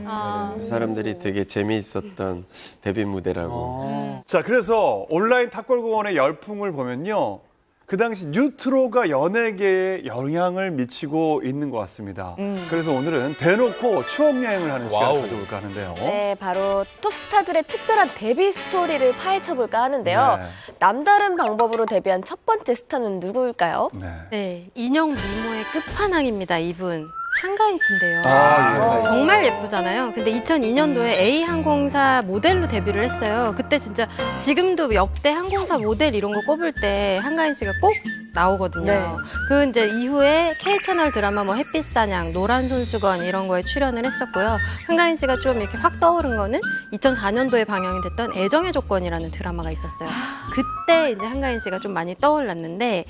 그래서 사람들이 되게 재미있었던 데뷔 무대라고. 자, 그래서 온라인 탑골공원의 열풍을 보면요. 그 당시 뉴트로가 연예계에 영향을 미치고 있는 것 같습니다. 그래서 오늘은 대놓고 추억여행을 하는 시간을 가져볼까 하는데요. 네, 바로 톱스타들의 특별한 데뷔 스토리를 파헤쳐볼까 하는데요. 네. 남다른 방법으로 데뷔한 첫 번째 스타는 누구일까요? 네, 인형 미모의 끝판왕입니다, 이분. 한가인 씨인데요. 아, 예. 정말 예쁘잖아요. 근데 2002년도에 A항공사 모델로 데뷔를 했어요. 그때 진짜 지금도 역대 항공사 모델 이런 거 꼽을 때 한가인 씨가 꼭 나오거든요. 네. 그 이제 이후에 K채널 드라마 뭐 햇빛사냥, 노란손수건 이런 거에 출연을 했었고요. 한가인 씨가 좀 이렇게 확 떠오른 거는 2004년도에 방영이 됐던 애정의 조건이라는 드라마가 있었어요. 그때 이제 한가인 씨가 좀 많이 떠올랐는데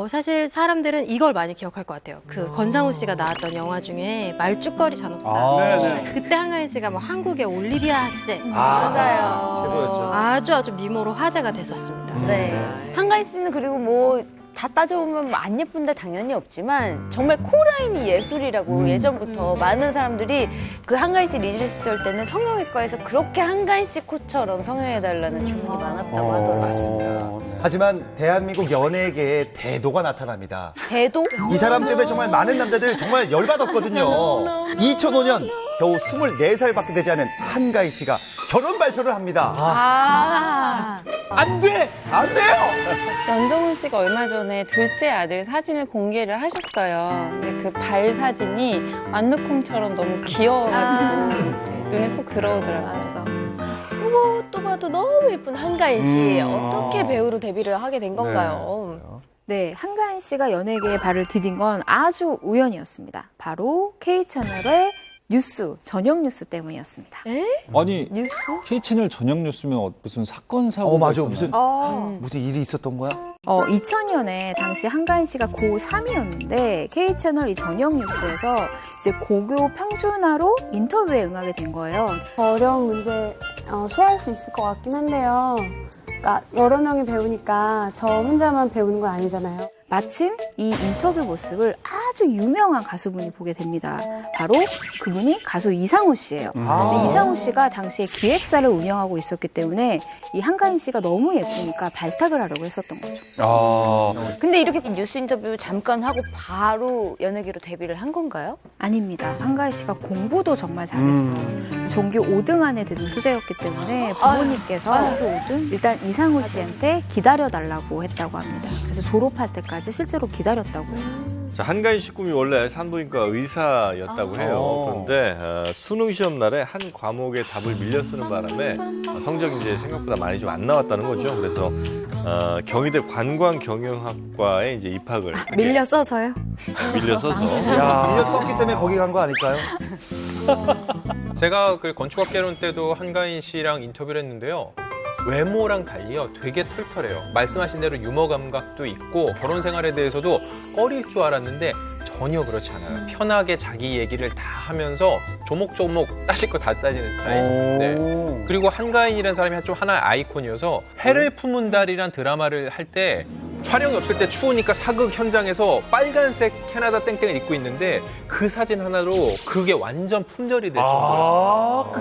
사실 사람들은 이걸 많이 기억할 것 같아요. 그 권상우 씨가 나왔던 영화 중에 말죽거리 잔혹사. 네네. 그때 한가인 씨가 뭐 한국의 올리비아 하세. 최고였죠. 아주 미모로 화제가 됐었습니다. 네. 한가인 씨는 그리고 뭐 다 따져보면 뭐 안 예쁜데 당연히 없지만 정말 코라인이 예술이라고 예전부터 많은 사람들이 그 한가인 씨 리즈 시절 때는 성형외과에서 그렇게 한가인 씨 코처럼 성형해달라는 주문이 많았다고 하더라고요. 하지만 대한민국 연예계에 대도가 나타납니다. 대도? 이 사람 때문에 정말 많은 남자들 정말 열받았거든요. 2005년 겨우 24살밖에 되지 않은 한가인 씨가 결혼 발표를 합니다. 안 돼! 안 돼요! 연정훈 씨가 얼마 전에 둘째 아들 사진을 공개를 하셨어요. 근데 그 발 사진이 완두콩처럼 너무 귀여워가지고 눈에 쏙 들어오더라고요. 또 봐도 너무 예쁜 한가인 씨. 어떻게 배우로 데뷔를 하게 된 건가요? 네, 한가인 씨가 연예계에 발을 디딘 건 아주 우연이었습니다. 바로 K채널의 뉴스, 저녁 뉴스 때문이었습니다. 아니, K채널 저녁 뉴스면 무슨 사건 사고 맞아. 무슨 일이 있었던 거야? 2000년에 당시 한가인 씨가 고3이었는데 K채널 이 저녁 뉴스에서 이제 고교 평준화로 인터뷰에 응하게 된 거예요. 어려운 문제 소화할 수 있을 것 같긴 한데요. 그러니까 여러 명이 배우니까 저 혼자만 배우는 건 아니잖아요. 마침 이 인터뷰 모습을 아주 유명한 가수분이 보게 됩니다. 바로 그분이 가수 이상호 씨예요. 근데 이상호 씨가 당시에 기획사를 운영하고 있었기 때문에 이 한가인 씨가 너무 예쁘니까 발탁을 하려고 했었던 거죠. 근데 이렇게 뉴스 인터뷰 잠깐 하고 바로 연예계로 데뷔를 한 건가요? 아닙니다. 한가인 씨가 공부도 정말 잘했어요. 전교 5등 안에 드는 수재였기 때문에 부모님께서 일단 이상호 씨한테 기다려달라고 했다고 합니다. 그래서 졸업할 때까지 실제로 기다렸다고요. 자, 한가인 씨 꿈이 원래 산부인과 의사였다고 해요. 그런데 수능 시험 날에 한 과목의 답을 밀려 쓰는 바람에 성적이 이제 생각보다 많이 좀 안 나왔다는 거죠. 그래서 경희대 관광경영학과에 이제 입학을 밀려 써서요? 밀려 써서. 밀려 썼기 때문에 거기 간 거 아닐까요? 제가 그 건축학개론 때도 한가인 씨랑 인터뷰를 했는데요. 외모랑 달리요 되게 털털해요. 말씀하신 대로 유머 감각도 있고 결혼 생활에 대해서도 꺼릴 줄 알았는데 전혀 그렇지 않아요. 편하게 자기 얘기를 다 하면서 조목조목 따질 거 다 따지는 스타일인데 그리고 한가인이라는 사람이 좀 하나의 아이콘이어서 해를 품은 달이란 드라마를 할 때 촬영이 없을 때 추우니까 사극 현장에서 빨간색 캐나다 땡땡을 입고 있는데 그 사진 하나로 그게 완전 품절이 될 정도였어요.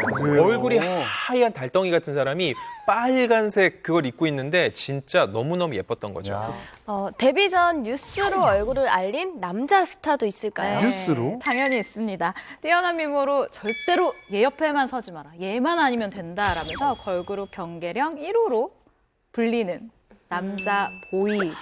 얼굴이 하얀 달덩이 같은 사람이 빨간색 그걸 입고 있는데 진짜 너무너무 예뻤던 거죠. 데뷔 전 뉴스로 얼굴을 알린 남자 스타도 있을까요? 뉴스로? 당연히 있습니다. 뛰어난 미모로 절대로 얘 옆에만 서지 마라. 얘만 아니면 된다라면서 걸그룹 경계령 1호로 불리는 남자 보이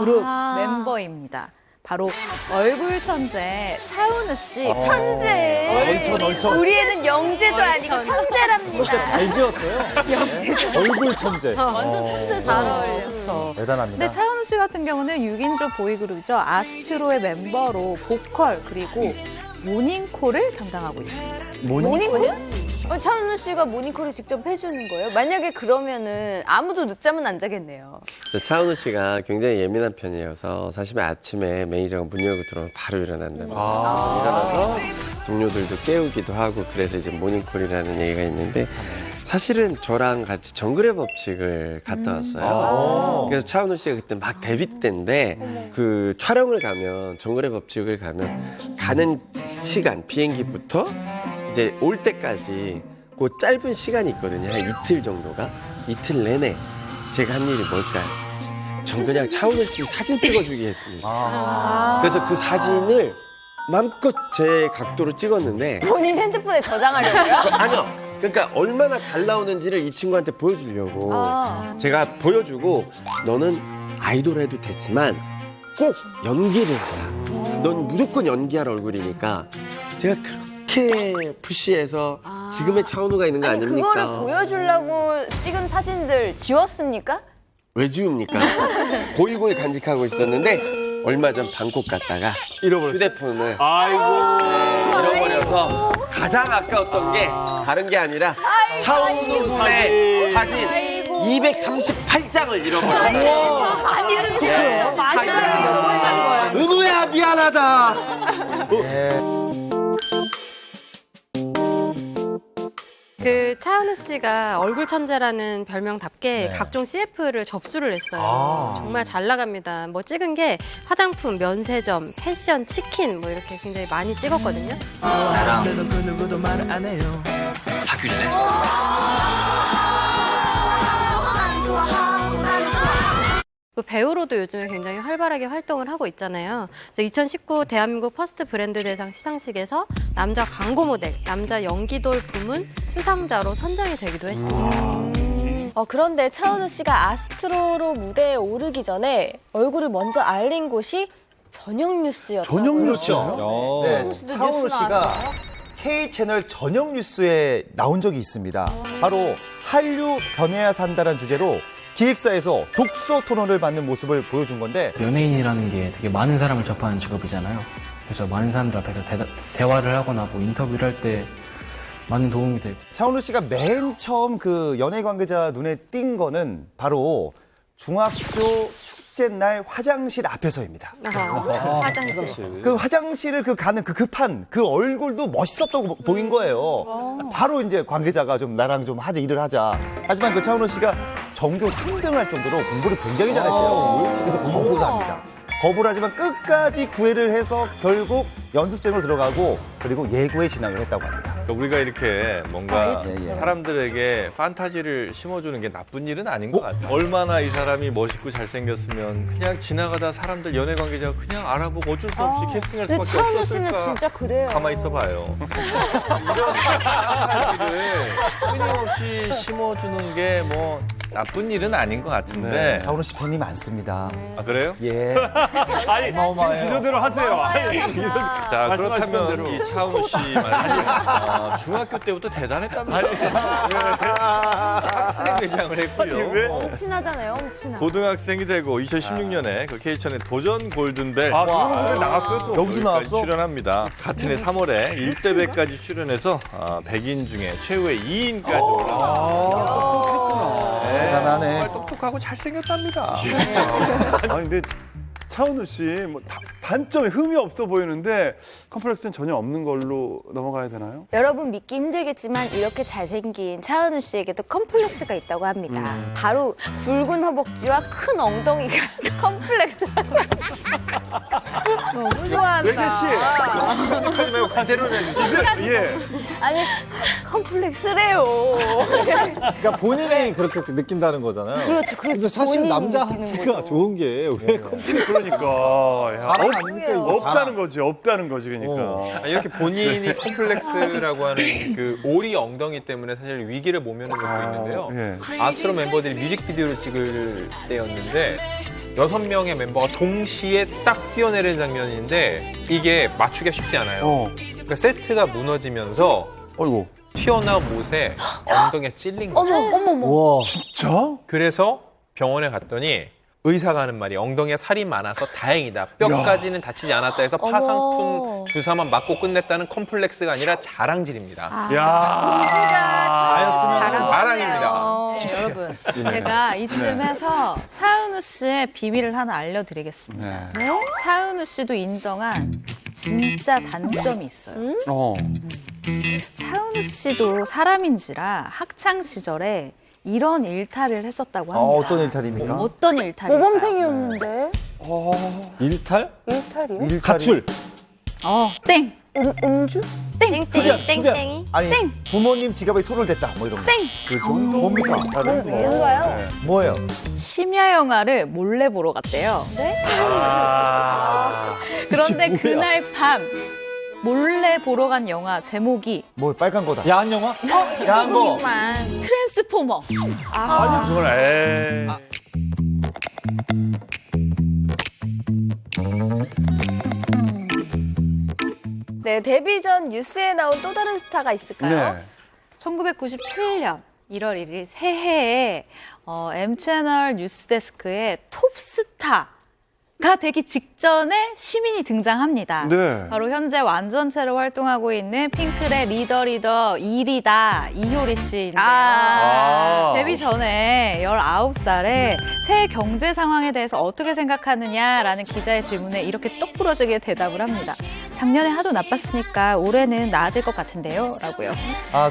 그룹 멤버입니다. 바로 얼굴 천재 차은우 씨. 천재. 얼천. 우리 애는 영재도 아니고 천재랍니다. 진짜 잘 지었어요. 얼굴 천재. 완전 천재 잘 어울려. 대단합니다. 근데 차은우 씨 같은 경우는 6인조 보이그룹이죠. 아스트로의 멤버로 보컬 그리고 모닝콜을 담당하고 있습니다. 모닝콜? 차은우 씨가 모닝콜을 직접 해주는 거예요? 만약에 그러면은 아무도 늦잠은 안 자겠네요. 차은우 씨가 굉장히 예민한 편이어서 사실 아침에 매니저가 문 열고 들어오면 바로 일어난단 말이에요. 일어나서 동료들도 깨우기도 하고 그래서 이제 모닝콜이라는 얘기가 있는데 사실은 저랑 같이 정글의 법칙을 갔다 왔어요. 그래서 차은우 씨가 그때 막 데뷔 때인데 그 촬영을 가면 정글의 법칙을 가는 시간 비행기부터 이제 올 때까지 그 짧은 시간이 있거든요. 한 이틀 정도가. 이틀 내내 제가 한 일이 뭘까요? 전 그냥 차은우 씨 사진 찍어주기 했습니다. 그래서 그 사진을 마음껏 제 각도로 찍었는데 본인 핸드폰에 저장하려고요? 아니요. 그러니까 얼마나 잘 나오는지를 이 친구한테 보여주려고 제가 보여주고 너는 아이돌 해도 되지만 꼭 연기를 해라. 넌 무조건 연기할 얼굴이니까 제가 그렇게 푸시해서 지금의 차은우가 있는 거 아닙니까? 그거를 보여주려고 찍은 사진들 지웠습니까? 왜 지웁니까? 고이고이 간직하고 있었는데 얼마 전 방콕 갔다가 휴대폰을 잃어버려서 가장 아까웠던 게 다른 게 아니라 차은우 군의 사진 238장을 잃어버렸어요. 많이 읽으세요. 맞아요. 은우야 미안하다. 그 차은우 씨가 얼굴 천재라는 별명답게 네. 각종 CF를 접수를 했어요. 아. 정말 잘 나갑니다. 뭐 찍은 게 화장품, 면세점, 패션, 치킨 뭐 이렇게 굉장히 많이 찍었거든요. 사람들은 그 누구도 말을 안 해요. 사귈래? 그 배우로도 요즘에 굉장히 활발하게 활동을 하고 있잖아요. 그래서 2019 대한민국 퍼스트 브랜드 대상 시상식에서 남자 광고 모델, 남자 연기돌 부문 수상자로 선정이 되기도 했습니다. 그런데 차은우 씨가 아스트로로 무대에 오르기 전에 얼굴을 먼저 알린 곳이 저녁뉴스였다고요. 저녁뉴스요? 네, 차은우 씨가 K채널 저녁뉴스에 나온 적이 있습니다. 바로 한류 변해야 산다는 주제로 기획사에서 독서 토론을 받는 모습을 보여준 건데 연예인이라는 게 되게 많은 사람을 접하는 직업이잖아요. 그래서 많은 사람들 앞에서 대화를 하거나 뭐 인터뷰를 할 때 많은 도움이 되고. 차은우 씨가 맨 처음 그 연예 관계자 눈에 띈 거는 바로 중학교 축제날 화장실 앞에서입니다. 화장실. 그 화장실을 가는 그 급한 그 얼굴도 멋있었다고 보인 거예요. 바로 이제 관계자가 좀 나랑 좀 일을 하자. 하지만 그 차은우 씨가 전교 3등을 할 정도로 공부를 굉장히 잘했대요. 그래서 거부를 합니다. 거부를 하지만 끝까지 구애를 해서 결국 연습생으로 들어가고 그리고 예고에 진학을 했다고 합니다. 우리가 이렇게 뭔가 예, 예. 사람들에게 판타지를 심어주는 게 나쁜 일은 아닌 것 같아요. 얼마나 이 사람이 멋있고 잘생겼으면 그냥 지나가다 사람들 연예 관계자가 그냥 알아보고 어쩔 수 없이 캐스팅할 근데 수밖에 차은우 없었을까. 씨는 진짜 그래요. 가만히 있어봐요. 이런 판타지를 끊임없이 심어주는 게 뭐 나쁜 일은 아닌 것 같은데. 차은우 씨 팬이 많습니다. 아 그래요? 예. 아니, 어마어마해요. 기조대로 하세요. 자, 말씀하신 그렇다면 대로. 이 차은우 씨 말씀 중학교 때부터 대단했답니다. 학생 회장을 했고요. 엄친하잖아요, 엄친하. 고등학생이 되고 2016년에 그 K천의 도전 골든벨 나갔어요 또. 여기도 나왔어? 출연합니다. 같은 해 3월에 1대배까지 출연해서 100인 중에 최후의 2인까지 올라갑니다. 대단하네. 정말 똑똑하고 잘생겼답니다. 아니 근데 차은우 씨 뭐 단점에 흠이 없어 보이는데 컴플렉스는 전혀 없는 걸로 넘어가야 되나요? 여러분 믿기 힘들겠지만 이렇게 잘생긴 차은우 씨에게도 컴플렉스가 있다고 합니다. 바로 굵은 허벅지와 큰 엉덩이가 컴플렉스. 너무 좋아한다. 외계 씨, 하지 말고 그대로 내주세요. 예. 아니 컴플렉스래요. 그러니까 본인이 그렇게 느낀다는 거잖아요. 그렇죠. 근데 사실 본인이 남자 느끼는 하체가 거죠. 좋은 게 왜 컴플렉스? 그러니까 야, 자랑 아닙니까 이거? 없다는 거지, 없다는 거지 그러니까. 이렇게 본인이 컴플렉스라고 하는 그 오리 엉덩이 때문에 사실 위기를 모면한 적도 있는데요. 예. 아스트로 멤버들이 뮤직비디오를 찍을 때였는데 6명의 mem버가 동시에 딱 뛰어내리는 장면인데 이게 맞추기가 쉽지 않아요. 그러니까 세트가 무너지면서 어이구. 튀어나온 못에 엉덩이에 찔린 거죠. 어머. 와. 진짜? 그래서 병원에 갔더니 의사가 하는 말이 엉덩이에 살이 많아서 다행이다. 뼈까지는 다치지 않았다 해서 파상풍 주사만 맞고 끝냈다는 컴플렉스가 아니라 자랑질입니다. 자랑입니다. 여러분, 제가 이쯤에서 차은우 씨의 비밀을 하나 알려드리겠습니다. 네. 차은우 씨도 인정한 진짜 단점이 있어요. 차은우 씨도 사람인지라 학창 시절에 이런 일탈을 했었다고 합니다. 어떤 일탈입니까? 어떤 일탈일까요? 모범생이었는데. 일탈? 일탈이요? 가출. 땡. 음주? 땡땡이. 아니 부모님 지갑에 손을 댔다 뭐 이런 거. 땡. 그 정도 뭡니까? 다른 거. 뭔가요? 뭐예요? 심야 영화를 몰래 보러 갔대요. 네? 그런데 뭐야? 그날 밤 몰래 보러 간 영화 제목이 뭐 빨간 거다. 야한 영화? 야한 거. 트랜스포머. 아니 그건 에이. 네, 데뷔 전 뉴스에 나온 또 다른 스타가 있을까요? 네. 1997년 1월 1일 새해에 M채널 뉴스데스크의 톱스타 되기 직전에 시민이 등장합니다. 네. 바로 현재 완전체로 활동하고 있는 핑클의 리더 1이다 이효리 씨인데요. 데뷔 전에 19살에 새해 경제 상황에 대해서 어떻게 생각하느냐라는 기자의 질문에 이렇게 똑 부러지게 대답을 합니다. 작년에 하도 나빴으니까 올해는 나아질 것 같은데요? 라고요.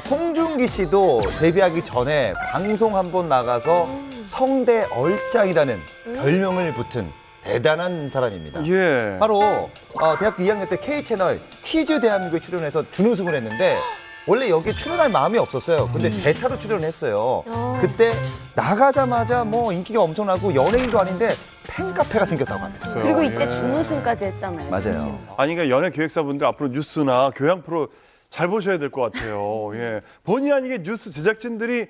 송중기 씨도 데뷔하기 전에 방송 한번 나가서 성대 얼짱이라는 별명을 붙은 대단한 사람입니다. 예. 바로 대학교 2학년 때 K채널 퀴즈 대한민국에 출연해서 준우승을 했는데 원래 여기에 출연할 마음이 없었어요. 근데 대타로 출연을 했어요. 그때 나가자마자 뭐 인기가 엄청나고 연예인도 아닌데 팬카페가 생겼다고 합니다. 그리고 이때 준우승까지 했잖아요. 맞아요. 아니, 그러니까 연예 기획사분들 앞으로 뉴스나 교양 프로 잘 보셔야 될 것 같아요. 예. 본의 아니게 뉴스 제작진들이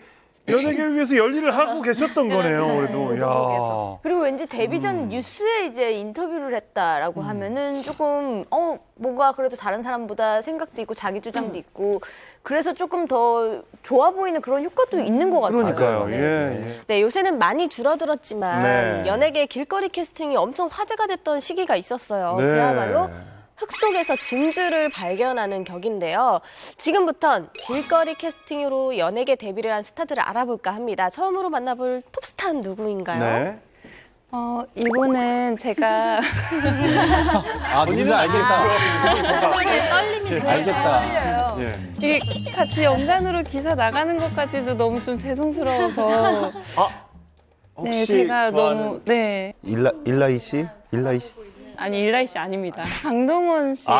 연예계를 위해서 열일을 하고 계셨던 거네요. 그래도. 야. 그리고 왠지 데뷔 전에 뉴스에 이제 인터뷰를 했다라고 하면은 조금 뭔가 그래도 다른 사람보다 생각도 있고 자기 주장도 있고 그래서 조금 더 좋아 보이는 그런 효과도 있는 것 같아요. 그러니까요. 예. 네, 요새는 많이 줄어들었지만 네. 연예계 길거리 캐스팅이 엄청 화제가 됐던 시기가 있었어요. 네. 그야말로 흙 속에서 진주를 발견하는 격인데요. 지금부턴 길거리 캐스팅으로 연예계 데뷔를 한 스타들을 알아볼까 합니다. 처음으로 만나볼 톱스타는 누구인가요? 네. 이분은 제가 누군지 알겠다. 떨림이 알겠다. 예. 이게 같이 영상으로 기사 나가는 것까지도 너무 좀 죄송스러워서 혹시 제가 좋아하는... 너무 네. 일라이 씨? 아니 일라이 씨 아닙니다. 강동원 씨예요.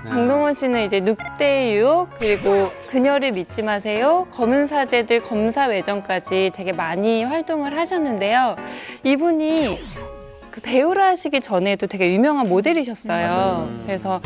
강동원 씨는 이제 늑대의 유혹 그리고 그녀를 믿지 마세요, 검은 사제들 검사 외전까지 되게 많이 활동을 하셨는데요. 이분이 그 배우를 하시기 전에도 되게 유명한 모델이셨어요. 그래서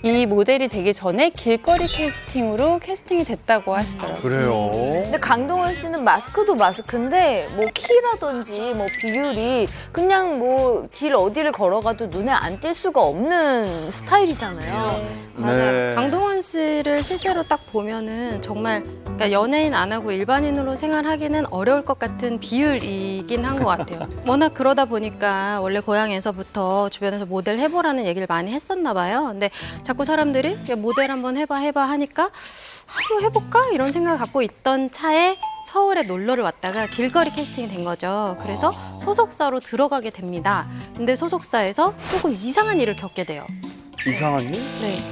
이 모델이 되기 전에 길거리 캐스팅으로 캐스팅이 됐다고 하시더라고요. 그래요. 근데 강동원 씨는 마스크도 마스크인데 뭐 키라든지 뭐 비율이 그냥 뭐 길 어디를 걸어가도 눈에 안 띌 수가 없는 스타일이잖아요. 맞아요. 강동원 씨를 실제로 딱 보면은 정말 그러니까 연예인 안 하고 일반인으로 생활하기는 어려울 것 같은 비율이긴 한 것 같아요. 워낙 그러다 보니까 원래 고향에서부터 주변에서 모델 해보라는 얘기를 많이 했었나 봐요. 근데 자꾸 사람들이 야, 모델 한번 해봐 하니까 한번 해볼까? 이런 생각을 갖고 있던 차에 서울에 놀러를 왔다가 길거리 캐스팅이 된 거죠. 그래서 소속사로 들어가게 됩니다. 근데 소속사에서 조금 이상한 일을 겪게 돼요. 이상한 일? 네.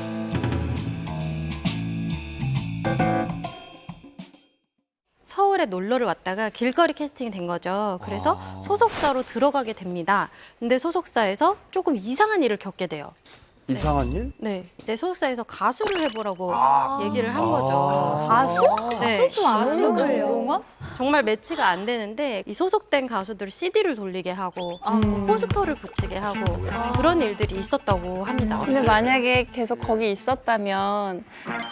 서울에 놀러를 왔다가 길거리 캐스팅이 된 거죠. 그래서 소속사로 들어가게 됩니다. 근데 소속사에서 조금 이상한 일을 겪게 돼요. 이상한 일? 네, 이제 소속사에서 가수를 해보라고 얘기를 한 거죠. 가수? 네. 가수를요? 정말 매치가 안 되는데 이 소속된 가수들 CD를 돌리게 하고 포스터를 붙이게 하고 그런 일들이 있었다고 합니다. 근데 만약에 계속 거기 있었다면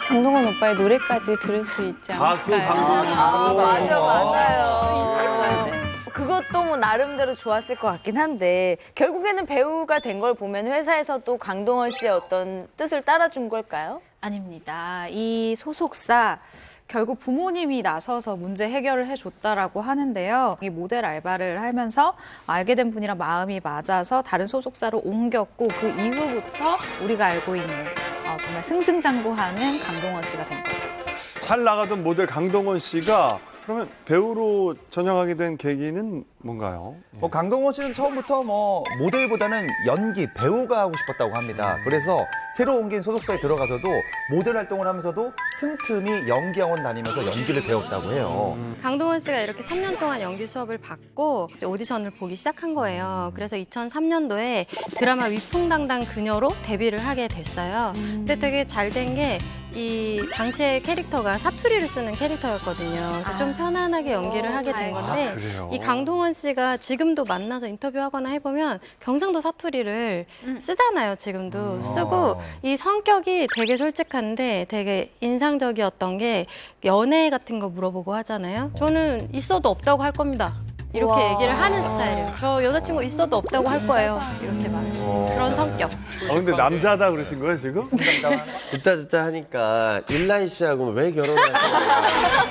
강동원 오빠의 노래까지 들을 수 있지 않을까요? 맞아요. 그것도 뭐 나름대로 좋았을 것 같긴 한데 결국에는 배우가 된 걸 보면 회사에서도 강동원 씨의 어떤 뜻을 따라준 걸까요? 아닙니다. 이 소속사 결국 부모님이 나서서 문제 해결을 해줬다라고 하는데요. 이 모델 알바를 하면서 알게 된 분이랑 마음이 맞아서 다른 소속사로 옮겼고 그 이후부터 우리가 알고 있는 정말 승승장구하는 강동원 씨가 된 거죠. 잘 나가던 모델 강동원 씨가 그러면 배우로 전향하게 된 계기는 뭔가요? 강동원 씨는 처음부터 모델보다는 연기, 배우가 하고 싶었다고 합니다. 그래서 새로 옮긴 소속사에 들어가서도 모델 활동을 하면서도 틈틈이 연기학원 다니면서 연기를 배웠다고 해요. 강동원 씨가 이렇게 3년 동안 연기 수업을 받고 이제 오디션을 보기 시작한 거예요. 그래서 2003년도에 드라마 위풍당당 그녀로 데뷔를 하게 됐어요. 근데 되게 잘 된 게 이 당시에 캐릭터가 사투리를 쓰는 캐릭터였거든요. 그래서 좀 편안하게 연기를 하게 된 건데 이 강동원 씨가 지금도 만나서 인터뷰하거나 해보면 경상도 사투리를 쓰잖아요. 지금도 쓰고 이 성격이 되게 솔직한데 되게 인상적이었던 게 연애 같은 거 물어보고 하잖아요. 저는 있어도 없다고 할 겁니다. 이렇게 와. 얘기를 하는 스타일이에요. 저 여자친구 있어도 없다고 할 거예요. 이렇게 말해요. 그런 성격. 근데 남자다 그러신 거예요, 지금? 듣다 하니까 일란 씨하고 왜 결혼하셨어요?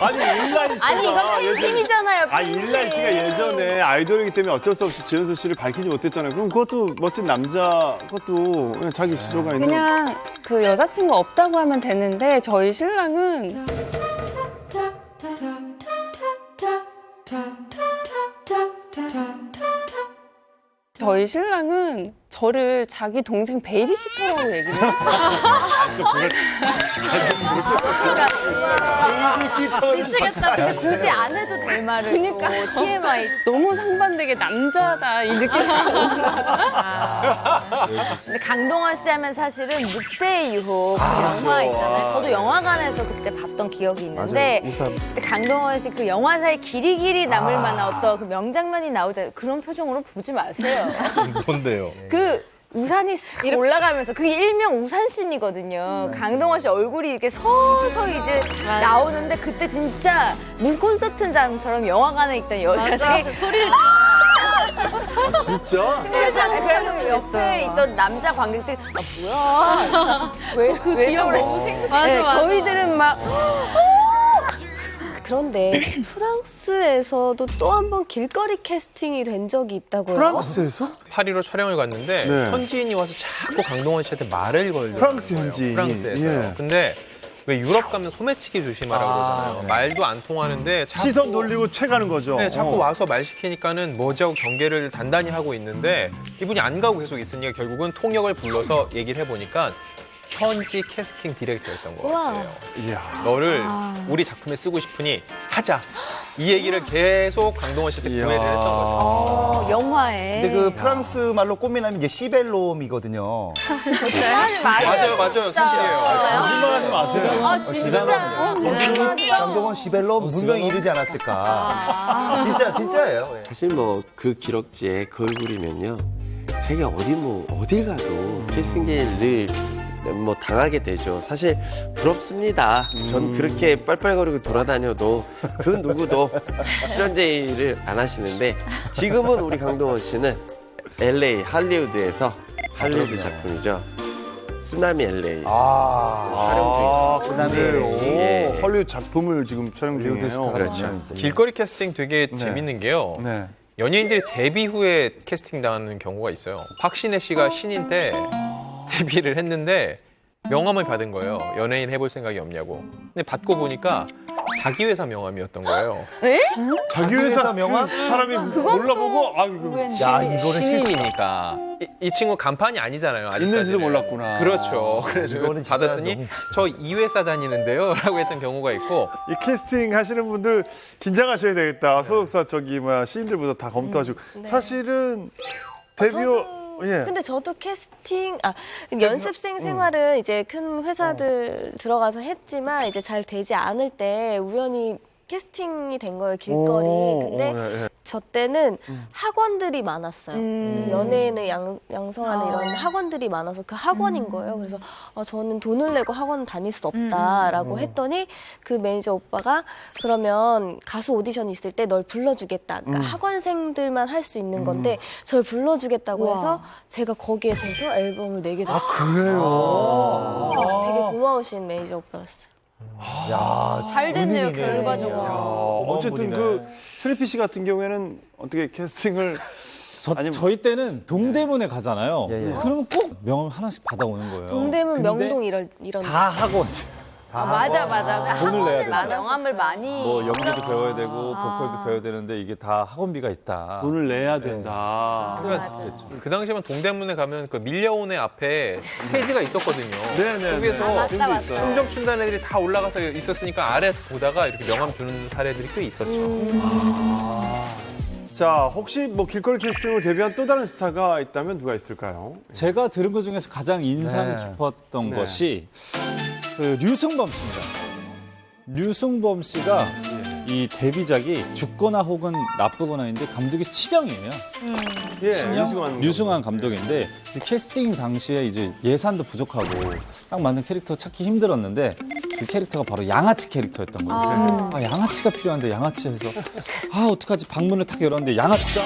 아니, 일란 씨가. 아니, 이건 팬심이잖아요, 아니, 일란 씨가 예전에 아이돌이기 때문에 어쩔 수 없이 지현수 씨를 밝히지 못했잖아요. 그럼 그것도 멋진 남자, 그것도 그냥 자기 주소가 있는. 그냥 그 여자친구 없다고 하면 되는데 저희 신랑은 저를 자기 동생 베이비시터라고 얘기를 했어요. 또 그걸. 미치겠다. 근데 굳이 안 해도 될 말을 그러니까 또 TMI. 너무 상반되게 남자다 이 느낌이 근데 강동원 씨 하면 사실은 늑대의 유혹 그 영화 있잖아요. 저도 영화관에서 그때 봤던 기억이 있는데 그때 강동원 씨 그 영화사에 길이길이 남을 만한 어떤 그 명장면이 나오잖아요. 그런 표정으로 보지 마세요. 뭔데요? 그 우산이 싹 올라가면서 그게 일명 우산씬이거든요. 강동원 씨 얼굴이 이렇게 서서히 이제 나오는데 그때 진짜 무슨 콘서트장처럼 영화관에 있던 여자들이 소리를 진짜? 그래서 옆에 있던 남자 관객들이 뭐야? 왜 저래? 맞아. 저희들은 막 그런데 프랑스에서도 또 한 번 길거리 캐스팅이 된 적이 있다고요? 프랑스에서? 파리로 촬영을 갔는데 네. 현지인이 와서 자꾸 강동원 씨한테 말을 걸더라고요. 프랑스 현지인이? 프랑스에서요. 예. 근데 왜 유럽 가면 소매치기 조심하라고 그러잖아요. 네. 말도 안 통하는데 자꾸 시선 돌리고 채가는 거죠. 네, 자꾸 와서 말 시키니까는 뭐지하고 경계를 단단히 하고 있는데 이분이 안 가고 계속 있으니까 결국은 통역을 불러서 얘기를 해보니까 현지 캐스팅 디렉터였던 것 같아요. 이야. 너를 우리 작품에 쓰고 싶으니 하자. 이 얘기를 계속 강동원 씨한테 구애를 했던 거죠. 영화에. 근데 그 프랑스 말로 꽃미남이 이제 시벨롬이거든요. 맞아요, 사실이에요. 거짓말하지 마세요. 아 진짜? 강동원 시벨롬 분명히 이르지 않았을까. 진짜예요. 예. 사실 뭐 그 기럭지에 그 얼굴이면요 세계 어딜 가도 캐스팅제를 늘 뭐 당하게 되죠. 사실 부럽습니다. 전 그렇게 빨빨거리고 돌아다녀도 그 누구도 출연 제의를 안 하시는데 지금은 우리 강동원 씨는 LA 할리우드에서 할리우드 작품이죠. 쓰나미 LA 촬영 중이에요. 쓰나미. 예. 헐리우드 작품을 지금 촬영 중이에요. 그렇죠. 길거리 캐스팅 되게 재밌는 게요. 네. 연예인들이 데뷔 후에 캐스팅 당하는 경우가 있어요. 박신혜 씨가 신인 때 데뷔를 했는데 명함을 받은 거예요. 연예인 해볼 생각이 없냐고. 근데 받고 보니까 자기 회사 명함이었던 거예요. 자기 회사 명함? 사람이 몰라보고 야, 이거는 신인이니까 이 친구 간판이 아니잖아요. 아직까지는. 있는지도 몰랐구나. 그렇죠. 그래서 이거는 진짜 받았더니 저 이 회사 다니는데요 라고 했던 경우가 있고 이 캐스팅 하시는 분들 긴장하셔야 되겠다. 소속사 시인들보다 다 검토하시고. 사실은 데뷔 예. 근데 저도 캐스팅, 연습생 생활은 이제 큰 회사들 들어가서 했지만 이제 잘 되지 않을 때 우연히 캐스팅이 된 거예요, 길거리. 근데 저 때는 학원들이 많았어요. 연예인을 양성하는 이런 학원들이 많아서 그 학원인 거예요. 그래서 저는 돈을 내고 학원 다닐 수 없다라고 했더니 그 매니저 오빠가 그러면 가수 오디션이 있을 때 널 불러주겠다. 그러니까 학원생들만 할 수 있는 건데 절 불러주겠다고 해서 제가 거기에 돼서 앨범을 내게 됐어요. 그래요? 되게 고마우신 매니저 오빠였어요. 야, 잘 됐네요, 은인이네. 결과적으로. 어쨌든 그 슬리피 씨 같은 경우에는 어떻게 캐스팅을 저희 때는 동대문에 가잖아요. 예. 그러면 꼭 명함 하나씩 받아오는 거예요. 동대문, 근데 명동 이런. 다 학원. 맞아. 돈을 내야 학원에 돼. 명함을 많이. 뭐 연기도 배워야 되고 보컬도 배워야 되는데 이게 다 학원비가 있다. 돈을 내야 된다. 그 당시에만 동대문에 가면 그 밀려온 애 앞에 스테이지가 있었거든요. 네네. 거기에서 맞다. 춤좀 춘다는 애들이 다 올라가서 있었으니까 아래에서 보다가 이렇게 명함 주는 사례들이 꽤 있었죠. 자, 혹시 뭐 길거리 캐스팅으로 데뷔한 또 다른 스타가 있다면 누가 있을까요? 제가 들은 것 중에서 가장 인상 네. 깊었던 네. 것이 그 류승범 씨입니다. 류승범 씨가 이 데뷔작이 죽거나 혹은 나쁘거나인데 감독이 친형이에요. 예, 류승환 감독인데 이제 캐스팅 당시에 이제 예산도 부족하고 딱 맞는 캐릭터 찾기 힘들었는데 그 캐릭터가 바로 양아치 캐릭터였던 거예요. 아, 양아치가 필요한데 양아치에서 아 어떡하지 방문을 탁 열었는데 양아치가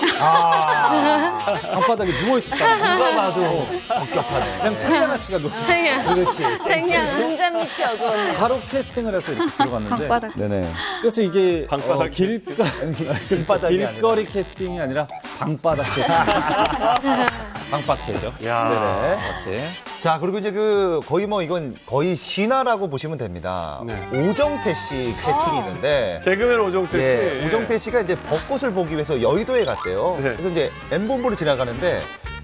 방바닥에 누워있었다. 누가 봐도 적격하네. 그냥 생양아치가 누워있었어. 그렇지. 눈잔 밑이 어두웠네. 바로 캐스팅을 해서 이렇게 들어갔는데 방바닥. 네네. 그래서 이게 방바닥 길거리 캐스팅이 아니라 방바닥 캐스팅. 방바캐죠. 네네. 이렇게. 자, 그리고 이제 그 거의 뭐 이건 거의 신화라고 보시면 됩니다. 네. 오정태 씨 캐스팅이 있는데 개그맨 오정태 씨. 예, 오정태 씨가 이제 벚꽃을 보기 위해서 여의도에 갔대요. 네. 그래서 이제 M본부를 지나가는데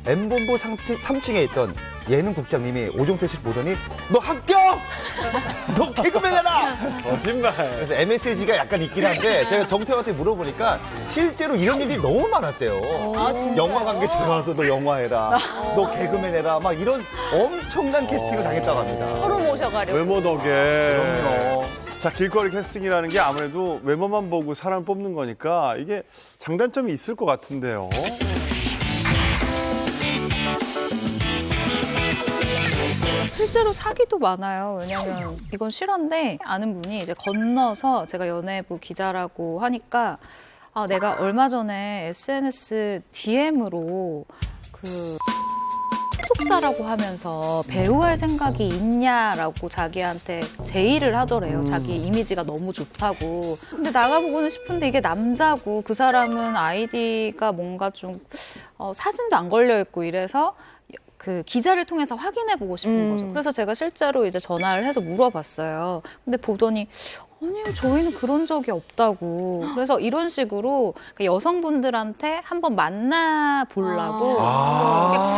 M본부 3층에 있던 예능 국장님이 오정태 씨 보더니 너 합격! 너 개그맨 해라! 거짓말. 그래서 MSG가 약간 있긴 한데 제가 정태한테 물어보니까 실제로 이런 일이 너무 많았대요. 영화 관계자 와서 너 영화 해라. 너 개그맨 해라. 막 이런 엄청난 캐스팅을 당했다고 합니다. 서로 모셔가려고. 외모 덕에. 그럼요. 자, 길거리 캐스팅이라는 게 아무래도 외모만 보고 사람 뽑는 거니까 이게 장단점이 있을 것 같은데요. 실제로 사기도 많아요. 왜냐면 이건 실화인데 아는 분이 이제 건너서 제가 연예부 기자라고 하니까 아, 내가 얼마 전에 SNS DM으로 그 속사라고 하면서 배우할 생각이 있냐라고 자기한테 제의를 하더래요. 자기 이미지가 너무 좋다고. 근데 나가보고는 싶은데 이게 남자고 그 사람은 아이디가 뭔가 좀 사진도 안 걸려있고 이래서 그 기자를 통해서 확인해보고 싶은 거죠. 그래서 제가 실제로 이제 전화를 해서 물어봤어요. 근데 보더니 아니요, 저희는 그런 적이 없다고. 그래서 이런 식으로 여성분들한테 한번 만나보려고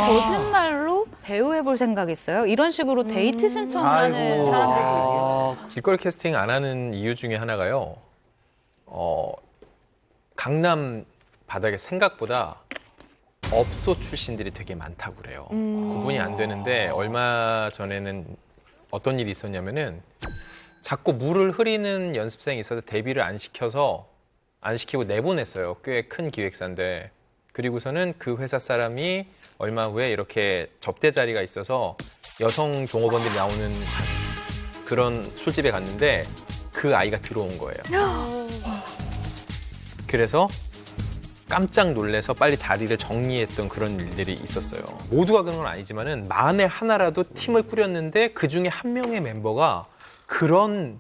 거짓말로 배우해볼 생각이 있어요. 이런 식으로 데이트 신청하는 사람들도 있어요. 길거리 캐스팅 안 하는 이유 중에 하나가요. 강남 바닥에 생각보다 업소 출신들이 되게 많다고 그래요. 구분이 안 되는데 얼마 전에는 어떤 일이 있었냐면은 자꾸 물을 흐리는 연습생이 있어서 데뷔를 안 시키고 내보냈어요. 꽤 큰 기획사인데. 그리고서는 그 회사 사람이 얼마 후에 이렇게 접대 자리가 있어서 여성 종업원들이 나오는 그런 술집에 갔는데 그 아이가 들어온 거예요. 그래서 깜짝 놀래서 빨리 자리를 정리했던 그런 일들이 있었어요. 모두가 그런 건 아니지만은 만에 하나라도 팀을 꾸렸는데 그 중에 한 명의 멤버가 그런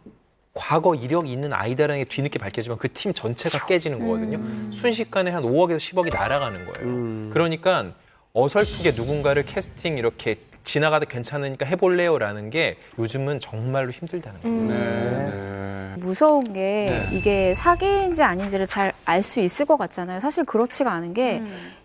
과거 이력이 있는 아이다라는 게 뒤늦게 밝혀지면 그 팀 전체가 깨지는 거거든요. 순식간에 한 5억에서 10억이 날아가는 거예요. 그러니까 어설프게 누군가를 캐스팅 이렇게 지나가다 괜찮으니까 해볼래요라는 게 요즘은 정말로 힘들다는 거예요. 무서운 게 이게 사기인지 아닌지를 잘 알 수 있을 것 같잖아요. 사실 그렇지가 않은 게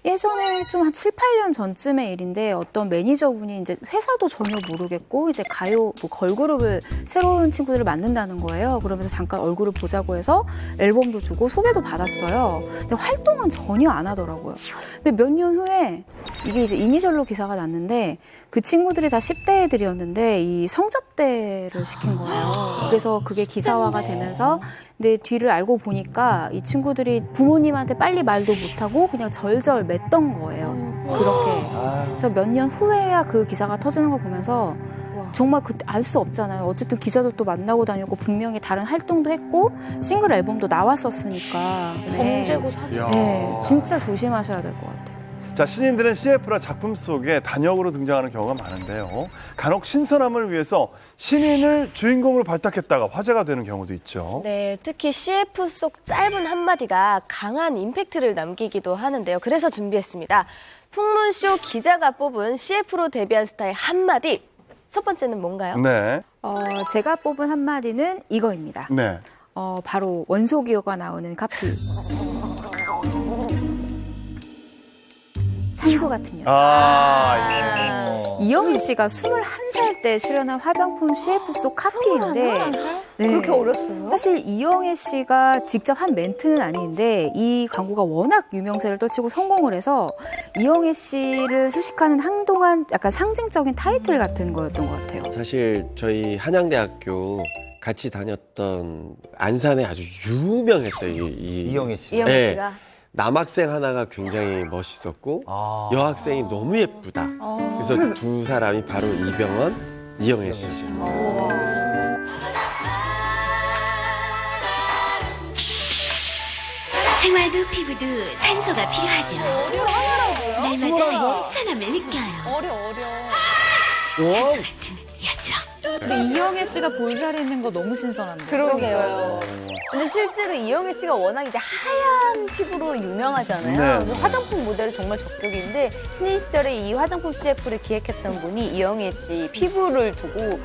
예전에 좀 한 7, 8년 전쯤의 일인데 어떤 매니저분이 이제 회사도 전혀 모르겠고 이제 가요 뭐 걸그룹을 새로운 친구들을 만든다는 거예요. 그러면서 잠깐 얼굴을 보자고 해서 앨범도 주고 소개도 받았어요. 근데 활동은 전혀 안 하더라고요. 근데 몇 년 후에 이게 이제 이니셜로 기사가 났는데 그 친구들이 다 10대 애들이었는데 이 성접대를 시킨 거예요. 그래서 그게 기사화가 되면서 근데 뒤를 알고 보니까 이 친구들이 부모님한테 빨리 말도 못하고 그냥 절절 맸던 거예요. 그렇게. 그래서 몇 년 후에야 그 기사가 터지는 걸 보면서 정말 그때 알 수 없잖아요. 어쨌든 기자들도 만나고 다녔고 분명히 다른 활동도 했고 싱글 앨범도 나왔었으니까. 범죄고 사기. 네, 진짜 조심하셔야 될 것 같아요. 자, 신인들은 CF나 작품 속에 단역으로 등장하는 경우가 많은데요. 간혹 신선함을 위해서 신인을 주인공으로 발탁했다가 화제가 되는 경우도 있죠. 네, 특히 CF 속 짧은 한마디가 강한 임팩트를 남기기도 하는데요. 그래서 준비했습니다. 풍문쇼 기자가 뽑은 CF로 데뷔한 스타의 한마디. 첫 번째는 뭔가요? 네. 제가 뽑은 한마디는 이거입니다. 네. 바로 원소기호가 나오는 카피. 산소 같은 여자. 이영애 씨가 21살 때 출연한 화장품 CF 속 카피인데 네. 그렇게 어렸어요? 사실 이영애 씨가 직접 한 멘트는 아닌데 이 광고가 워낙 유명세를 떨치고 성공을 해서 이영애 씨를 수식하는 한동안 약간 상징적인 타이틀 같은 거였던 것 같아요. 사실 저희 한양대학교 같이 다녔던 안산에 아주 유명했어요. 이영애 씨. 이영애 씨가. 남학생 하나가 굉장히 멋있었고 여학생이 너무 예쁘다. 그래서 두 사람이 바로 이병헌, 이영애 씨였습니다. 생활도 피부도 산소가 필요하죠. 날마다 신선함을 느껴요. 어려. 산소 같은 여정. 근데 이영애 씨가 볼살이 있는 거 너무 신선한데. 그러게요. 근데 실제로 이영애 씨가 워낙 이제 하얀 피부로 유명하잖아요. 네. 그래서 화장품 모델이 정말 적격인데 신인 시절에 이 화장품 CF를 기획했던 분이 이영애 씨 피부를 두고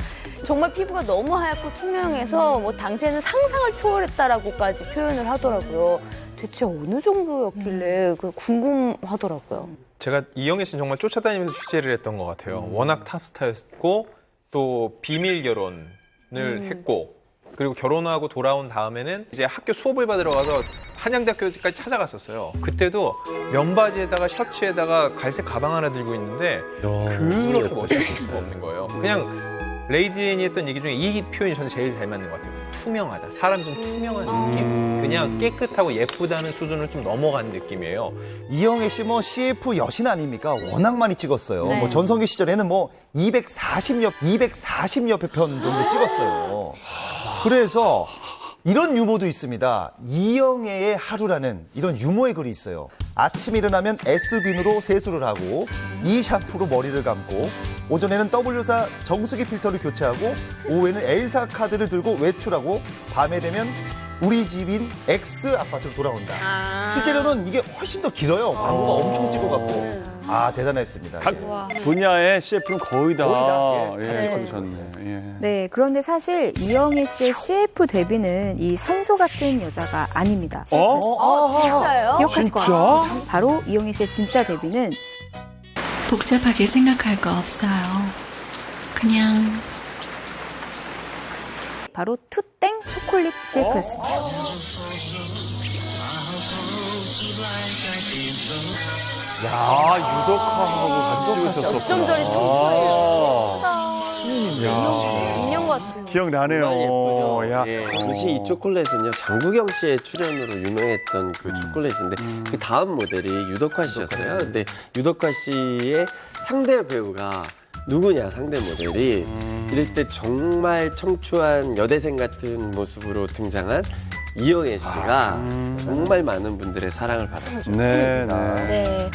정말 피부가 너무 하얗고 투명해서 뭐 당시에는 상상을 초월했다라고까지 표현을 하더라고요. 대체 어느 정도였길래 그 궁금하더라고요. 제가 이영애 씨는 정말 쫓아다니면서 취재를 했던 것 같아요. 워낙 탑스타였고 또 비밀 결혼을 했고 그리고 결혼하고 돌아온 다음에는 이제 학교 수업을 받으러 가서 한양대학교까지 찾아갔었어요. 그때도 면바지에다가 셔츠에다가 갈색 가방 하나 들고 있는데 그렇게 멋있을 수가 없는 거예요. 그냥 레이디 애니 했던 얘기 중에 이 표현이 저는 제일 잘 맞는 것 같아요. 투명하다. 사람이 좀 투명한 느낌. 그냥 깨끗하고 예쁘다는 수준을 좀 넘어간 느낌이에요. 이영애 씨 뭐 CF 여신 아닙니까? 워낙 많이 찍었어요. 네. 뭐 전성기 시절에는 뭐 240여 편 정도 찍었어요. 그래서 이런 유머도 있습니다. 이영애의 하루라는 이런 유머의 글이 있어요. 아침 일어나면 S빈으로 세수를 하고 이 샴푸로 머리를 감고 오전에는 W사 정수기 필터를 교체하고 오후에는 L사 카드를 들고 외출하고 밤에 되면 우리 집인 X 아파트로 돌아온다. 실제로는 이게 훨씬 더 길어요. 광고가 엄청 찍어갖고. 아, 대단했습니다. 각 예. 분야의 CF는 거의 다 예, 찍으셨네. 예. 네, 그런데 사실 이영애 씨의 CF 데뷔는 이 산소 같은 여자가 아닙니다. 진짜요? 기억하실 것 같아요. 바로 이영애 씨의 진짜 데뷔는 복잡하게 생각할 거 없어요. 그냥 바로 투땡 초콜릿 CF였습니다. 야, 유독하고 같이 찍으셨었구나. 어쩜 저리 청소해요. 야. 인형 같아요. 기억나네요. 정말 예쁘죠. 야. 예. 당시 이 초콜릿은요, 장국영 씨의 출연으로 유명했던 그 초콜릿인데, 그 다음 모델이 유덕화 씨였어요. 근데 유덕화 씨의 상대 배우가 누구냐, 상대 모델이. 이랬을 때 정말 청초한 여대생 같은 모습으로 등장한 이영애 씨가 정말 많은 분들의 사랑을 받았죠. 네, 네.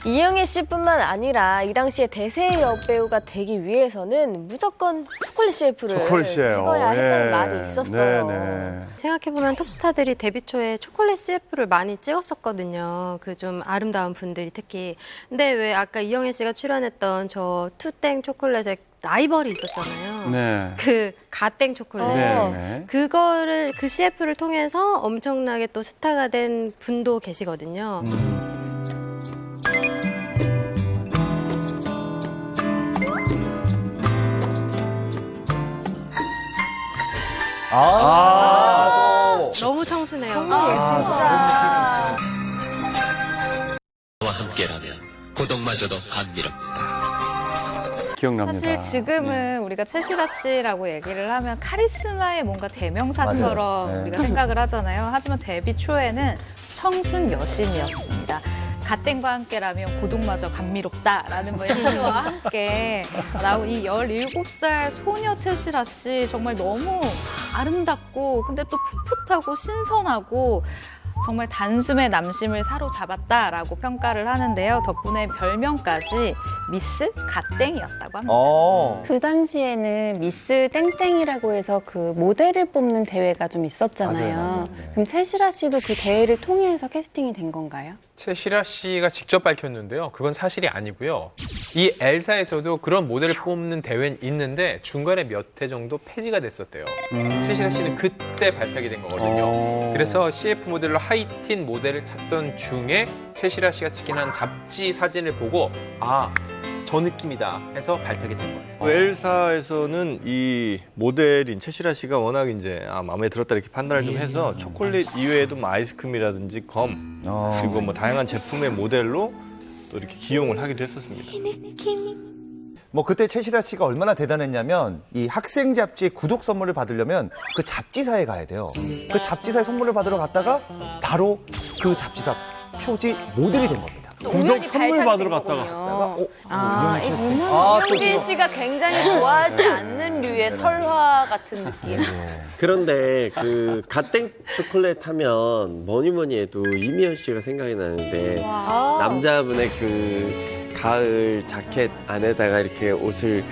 이영애 씨뿐만 아니라 이 당시에 대세 여배우가 되기 위해서는 무조건 초콜릿 CF를 초콜릿이에요. 찍어야 했다는 예. 말이 있었어요. 네. 생각해보면 톱스타들이 데뷔 초에 초콜릿 CF를 많이 찍었었거든요. 그 좀 아름다운 분들이 특히. 근데 왜 아까 이영애 씨가 출연했던 저 투땡 초콜릿의 라이벌이 있었잖아요. 네. 그 가땡 초콜릿. 네. 그거를 그 CF를 통해서 엄청나게 또 스타가 된 분도 계시거든요. 너무 청순해요. 진짜. 와 함께라면 고독마저도 감미롭다. 기억납니다. 사실 지금은 우리가 최시라 씨라고 얘기를 하면 카리스마의 뭔가 대명사처럼 맞아요. 네. 우리가 생각을 하잖아요. 하지만 데뷔 초에는 청순 여신이었습니다. 갓땡과 함께라면 고독마저 감미롭다라는 멘트와 함께 나온 이 17살 소녀 최시라 씨 정말 너무 아름답고 근데 또 풋풋하고 신선하고 정말 단숨에 남심을 사로잡았다라고 평가를 하는데요. 덕분에 별명까지 미스 갓땡이었다고 합니다. 그 당시에는 미스 땡땡이라고 해서 그 모델을 뽑는 대회가 좀 있었잖아요. 맞아요. 네. 그럼 최시라 씨도 그 대회를 통해서 캐스팅이 된 건가요? 최시라 씨가 직접 밝혔는데요. 그건 사실이 아니고요. 이 엘사에서도 그런 모델을 뽑는 대회는 있는데 중간에 몇 회 정도 폐지가 됐었대요. 최시라 씨는 그때 발탁이 된 거거든요. 그래서 CF 모델로 하이틴 모델을 찾던 중에 최시라 씨가 찍힌 한 잡지 사진을 보고 아, 저 느낌이다 해서 발탁이 된 거예요. 엘사에서는 이 모델인 최시라 씨가 워낙 이제 마음에 들었다 이렇게 판단을 좀 해서 초콜릿 이외에도 뭐 아이스크림이라든지 검 그리고 뭐 다양한 제품의 모델로 또 이렇게 기용을 하기도 했었습니다. 뭐 그때 최시라 씨가 얼마나 대단했냐면 이 학생 잡지의 구독 선물을 받으려면 그 잡지사에 가야 돼요. 그 잡지사에 선물을 받으러 갔다가 바로 그 잡지사 표지 모델이 된 겁니다. 구독 선물 받으러 갔다가. 이 문현길 씨가 굉장히 좋아하지 않는 류의 설화 같은 느낌. 그런데 그 갓땡 초콜릿 하면 뭐니 해도 이미연 씨가 생각이 나는데 남자분의 그 가을 자켓 안에다가 이렇게 옷을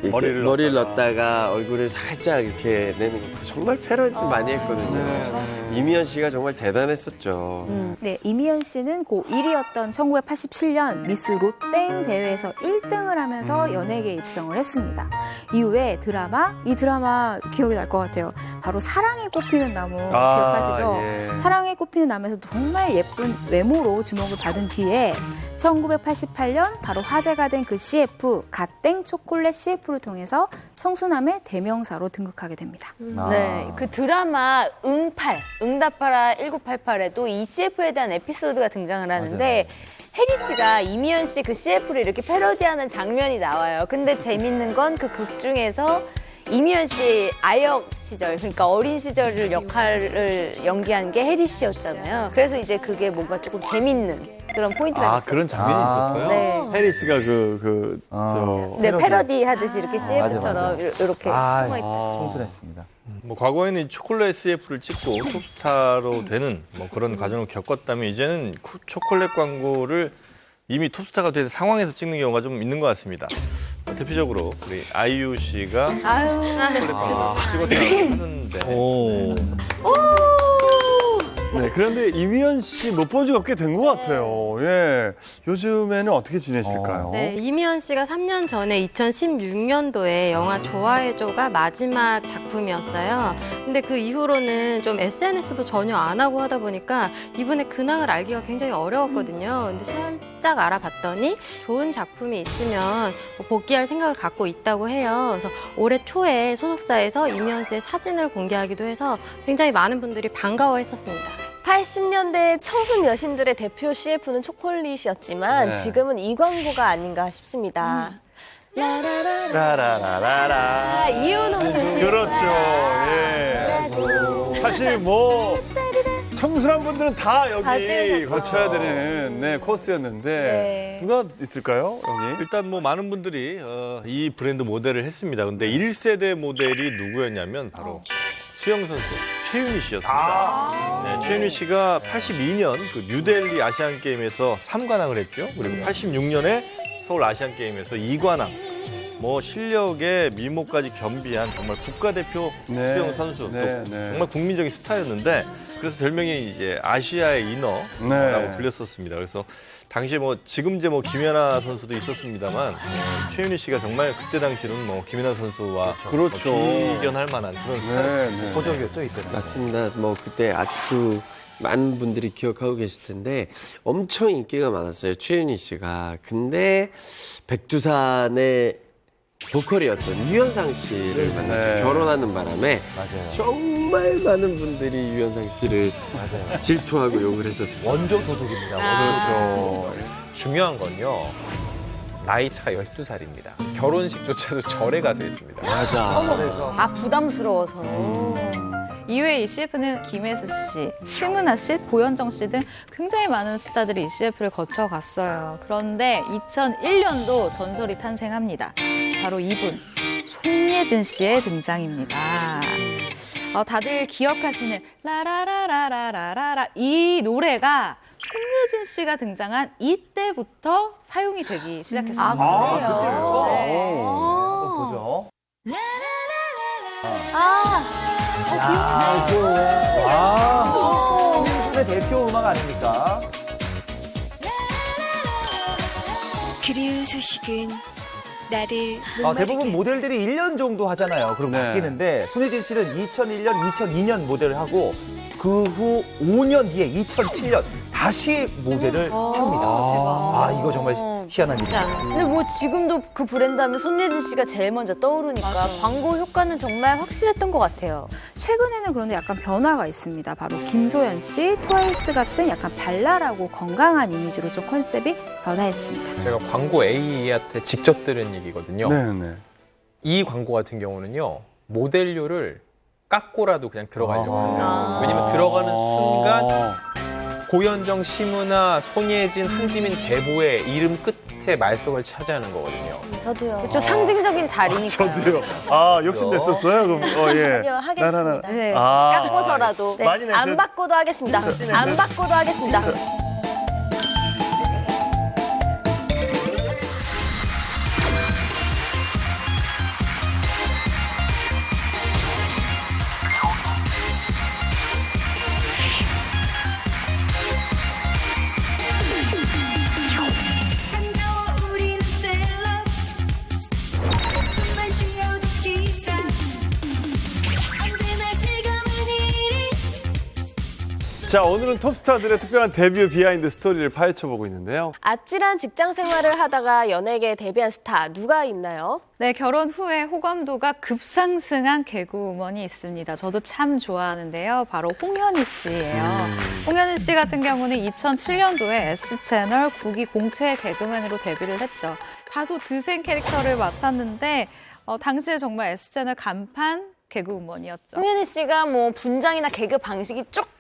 머리를 넣었다가 얼굴을 살짝 이렇게 내는 거 정말 패러디 많이 했거든요. 이미연 씨가 정말 대단했었죠. 네, 이미연 씨는 고1이었던 1987년 미스 로땡 대회에서 1등을 하면서 연예계에 입성을 했습니다. 이후에 이 드라마 기억이 날 것 같아요. 바로 사랑에 꽃피는 나무 기억하시죠? 예. 사랑에 꽃피는 나무에서 정말 예쁜 외모로 주목을 받은 뒤에 1988년 바로 화제가 된 그 CF 갓땡 초콜릿 CF를 통해서 청순함의 대명사로 등극하게 됩니다. 네, 그 드라마 응답하라 1988에도 이 CF에 대한 에피소드가 등장을 하는데 혜리 씨가 이미연 씨 그 CF를 이렇게 패러디하는 장면이 나와요. 근데 재밌는 건 그 극 중에서 이미연 씨 아역 시절, 그러니까 어린 시절을 역할을 연기한 게 혜리 씨였잖아요. 그래서 이제 그게 뭔가 조금 재밌는 그런 포인트가 있어요. 그런 장면이 있었어요? 네. 혜리 씨가 네, 패러디 하듯이 이렇게 CF처럼 이렇게 숨어있다. 청순했습니다. 뭐 과거에는 이 초콜릿 CF를 찍고 톱스타로 되는 뭐 그런 과정을 겪었다면 이제는 초콜릿 광고를 이미 톱스타가 된 상황에서 찍는 경우가 좀 있는 것 같습니다. 대표적으로 우리 아이유 씨가 초콜릿 광고 찍었다고 하는데. 네, 그런데 이미연 씨 못 본 지가 꽤 된 것 같아요. 예. 요즘에는 어떻게 지내실까요? 네, 이미연 씨가 3년 전에 2016년도에 영화 좋아해줘가 마지막 작품이었어요. 근데 그 이후로는 좀 SNS도 전혀 안 하고 하다 보니까 이분의 근황을 알기가 굉장히 어려웠거든요. 근데 살짝 알아봤더니 좋은 작품이 있으면 복귀할 생각을 갖고 있다고 해요. 그래서 올해 초에 소속사에서 이미연 씨의 사진을 공개하기도 해서 굉장히 많은 분들이 반가워했었습니다. 80년대 청순 여신들의 대표 CF는 초콜릿이었지만 지금은 이 광고가 아닌가 싶습니다. 라라라라라. 이혼없는 CF. 그렇죠. 예. 사실 뭐 청순한 분들은 다 여기 거쳐야 되는 코스였는데 누가 있을까요? 여기? 일단 뭐 많은 분들이 이 브랜드 모델을 했습니다. 근데 1세대 모델이 누구였냐면 바로 수영 선수 최윤희 씨였습니다. 네, 최윤희 씨가 82년 그 뉴델리 아시안 게임에서 3관왕을 했죠. 그리고 86년에 서울 아시안 게임에서 2관왕. 뭐 실력에 미모까지 겸비한 정말 국가대표 수영 선수, 또 정말 국민적인 스타였는데 그래서 별명이 이제 아시아의 인어라고 불렸었습니다. 그래서 당시에 뭐 지금 이제 뭐 김연아 선수도 있었습니다만 최윤희 씨가 정말 그때 당시로는 뭐 김연아 선수와 비견할 만한 그런 스타일 호적이었죠 이때. 맞습니다. 뭐 그때 아직도 많은 분들이 기억하고 계실 텐데 엄청 인기가 많았어요. 최윤희 씨가. 근데 백두산의 보컬이었던 유현상 씨를 만나서 결혼하는 바람에 정말 많은 분들이 유현상 씨를 질투하고 욕을 했었어요. 원조 도둑입니다. 그렇죠. 중요한 건요. 나이 차가 12살입니다. 결혼식조차도 절에 가서 했습니다. 아, 부담스러워서. 이후에 이 CF는 김혜수 씨, 최문아 씨, 고현정 씨 등 굉장히 많은 스타들이 이 CF를 거쳐갔어요. 그런데 2001년도 전설이 탄생합니다. 바로 이분, 손예진 씨의 등장입니다. 다들 기억하시는 라라라라라라라 이 노래가 손예진 씨가 등장한 이때부터 사용이 되기 시작했습니다. 그때부터? 네. 한번 보죠. 의 대표 음악 아닙니까? 그리운 소식은 나를 못 대부분 모델들이 1년 정도 하잖아요. 그럼 바뀌는데 손예진 씨는 2001년, 2002년 모델을 하고 그 후 5년 뒤에 2007년 다시 모델을 합니다. 이거 정말 희한한 일이죠. 근데 뭐 지금도 그 브랜드 하면 손예진 씨가 제일 먼저 떠오르니까 광고 효과는 정말 확실했던 것 같아요. 최근에는 그런데 약간 변화가 있습니다. 바로 김소연 씨, 트와이스 같은 약간 발랄하고 건강한 이미지로 좀 컨셉이 변화했습니다. 제가 광고 A한테 직접 들은 얘기거든요. 네네. 이 광고 같은 경우는요. 모델료를 깎고라도 그냥 들어가려고 합니다. 왜냐면 들어가는 순간 고현정, 심은하, 손예진, 한지민, 대보의 이름 끝에 말석을 차지하는 거거든요. 저도요. 그렇죠. 상징적인 자리니까. 저도요. 욕심냈었어요? 그럼, 예. 아니요, 하겠습니다. 네. 아, 깎고서라도. 네. 많이 안 받고도 하겠습니다. 안 받고도 하겠습니다. 자, 오늘은 톱스타들의 특별한 데뷔 비하인드 스토리를 파헤쳐보고 있는데요. 아찔한 직장 생활을 하다가 연예계에 데뷔한 스타 누가 있나요? 네, 결혼 후에 호감도가 급상승한 개그우먼이 있습니다. 저도 참 좋아하는데요. 바로 홍현희 씨예요. 홍현희 씨 같은 경우는 2007년도에 S채널 9기 공채 개그맨으로 데뷔를 했죠. 다소 드센 캐릭터를 맡았는데 당시에 정말 S채널 간판 개그우먼이었죠. 홍현희 씨가 뭐 분장이나 개그 방식이 조금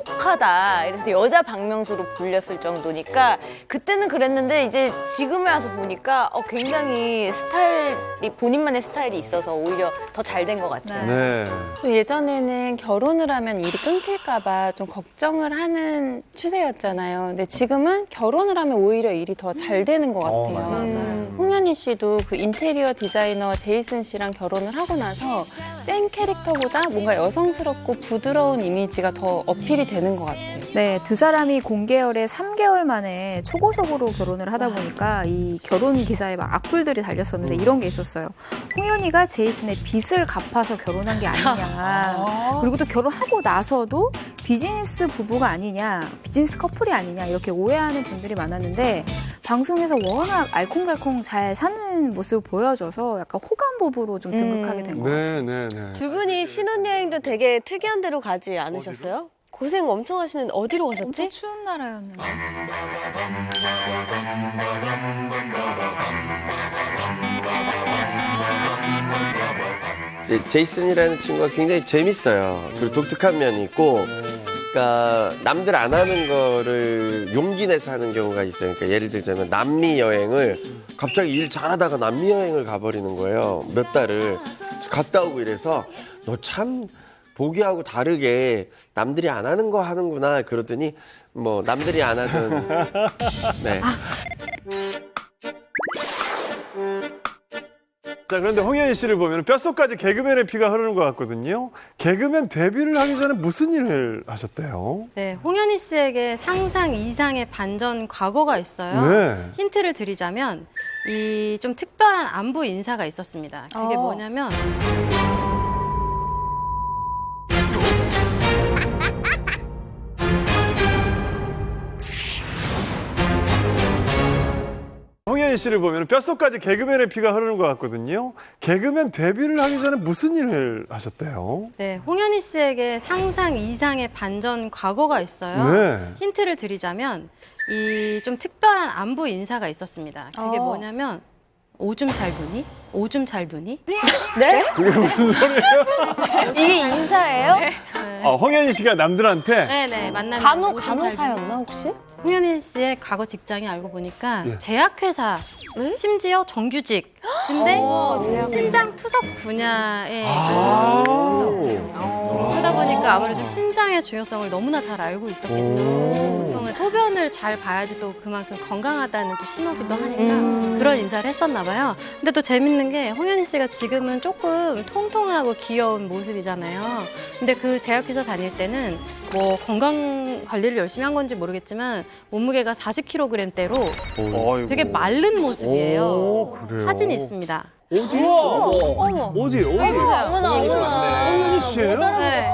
독하다. 이래서 여자 박명수로 불렸을 정도니까 그때는 그랬는데 이제 지금에 와서 보니까 굉장히 스타일이 본인만의 스타일이 있어서 오히려 더 잘 된 것 같아요. 네. 예전에는 결혼을 하면 일이 끊길까봐 좀 걱정을 하는 추세였잖아요. 근데 지금은 결혼을 하면 오히려 일이 더 잘 되는 것 같아요. 맞아요. 홍현희 씨도 그 인테리어 디자이너 제이슨 씨랑 결혼을 하고 나서 센 캐릭터보다 뭔가 여성스럽고 부드러운 이미지가 더 어필이 되는 것 같아요. 네, 두 사람이 공개열에 3개월 만에 초고속으로 결혼을 하다 보니까 이 결혼 기사에 막 악플들이 달렸었는데 이런 게 있었어요. 홍현희가 제이슨의 빚을 갚아서 결혼한 게 아니냐. 그리고 또 결혼하고 나서도 비즈니스 부부가 아니냐, 비즈니스 커플이 아니냐 이렇게 오해하는 분들이 많았는데 방송에서 워낙 알콩달콩 잘 사는 모습을 보여줘서 약간 호감 부부로 좀 등극하게 된 것 같아요. 네. 두 분이 신혼여행도 되게 특이한 데로 가지 않으셨어요? 고생 엄청 하시는데 어디로 가셨지? 엄청 추운 나라였는데. 이제 제이슨이라는 친구가 굉장히 재밌어요. 그리고 독특한 면이 있고, 그러니까 남들 안 하는 거를 용기 내서 하는 경우가 있어요. 그러니까 예를 들자면 남미 여행을 갑자기 일 잘하다가 남미 여행을 가버리는 거예요. 몇 달을 갔다 오고 이래서 너 참 보기하고 다르게 남들이 안 하는 거 하는구나 그러더니 뭐 남들이 안 하던 네. 자, 그런데 홍현희 씨를 보면 뼛속까지 개그맨의 피가 흐르는 것 같거든요. 개그맨 데뷔를 하기 전에 무슨 일을 하셨대요? 네, 홍현희 씨에게 상상 이상의 반전 과거가 있어요. 네. 힌트를 드리자면 이 좀 특별한 안부 인사가 있었습니다. 그게 뭐냐면 홍현희 씨를 보면 뼛속까지 개그맨의 피가 흐르는 것 같거든요. 개그맨 데뷔를 하기 전에 무슨 일을 하셨대요? 네, 홍현희 씨에게 상상 이상의 반전 과거가 있어요. 네. 힌트를 드리자면 이 좀 특별한 안부 인사가 있었습니다. 그게 뭐냐면 오줌 잘 두니? 오줌 잘 두니? 네? 그게 무슨 소리예요? 이게 인사예요? 네. 홍현희 씨가 남들한테? 네네, 만나면 간호사였나 혹시? 홍현희 씨의 과거 직장이 알고 보니까 예. 제약회사, 심지어 정규직. 근데 신장 투석 분야에 그러다 보니까 아무래도 신장의 중요성을 너무나 잘 알고 있었겠죠. 보통은 소변을 잘 봐야지 또 그만큼 건강하다는 또 신호기도 하니까 그런 인사를 했었나 봐요. 근데 또 재밌는 게 홍현희 씨가 지금은 조금 통통하고 귀여운 모습이잖아요. 근데 그 제약회사 다닐 때는 뭐 건강 관리를 열심히 한 건지 모르겠지만 몸무게가 40kg대로 되게 마른 모습이에요. 그래요? 사진이 있습니다. 어디? 어디? 어머나. 홍현희 씨예요? 네.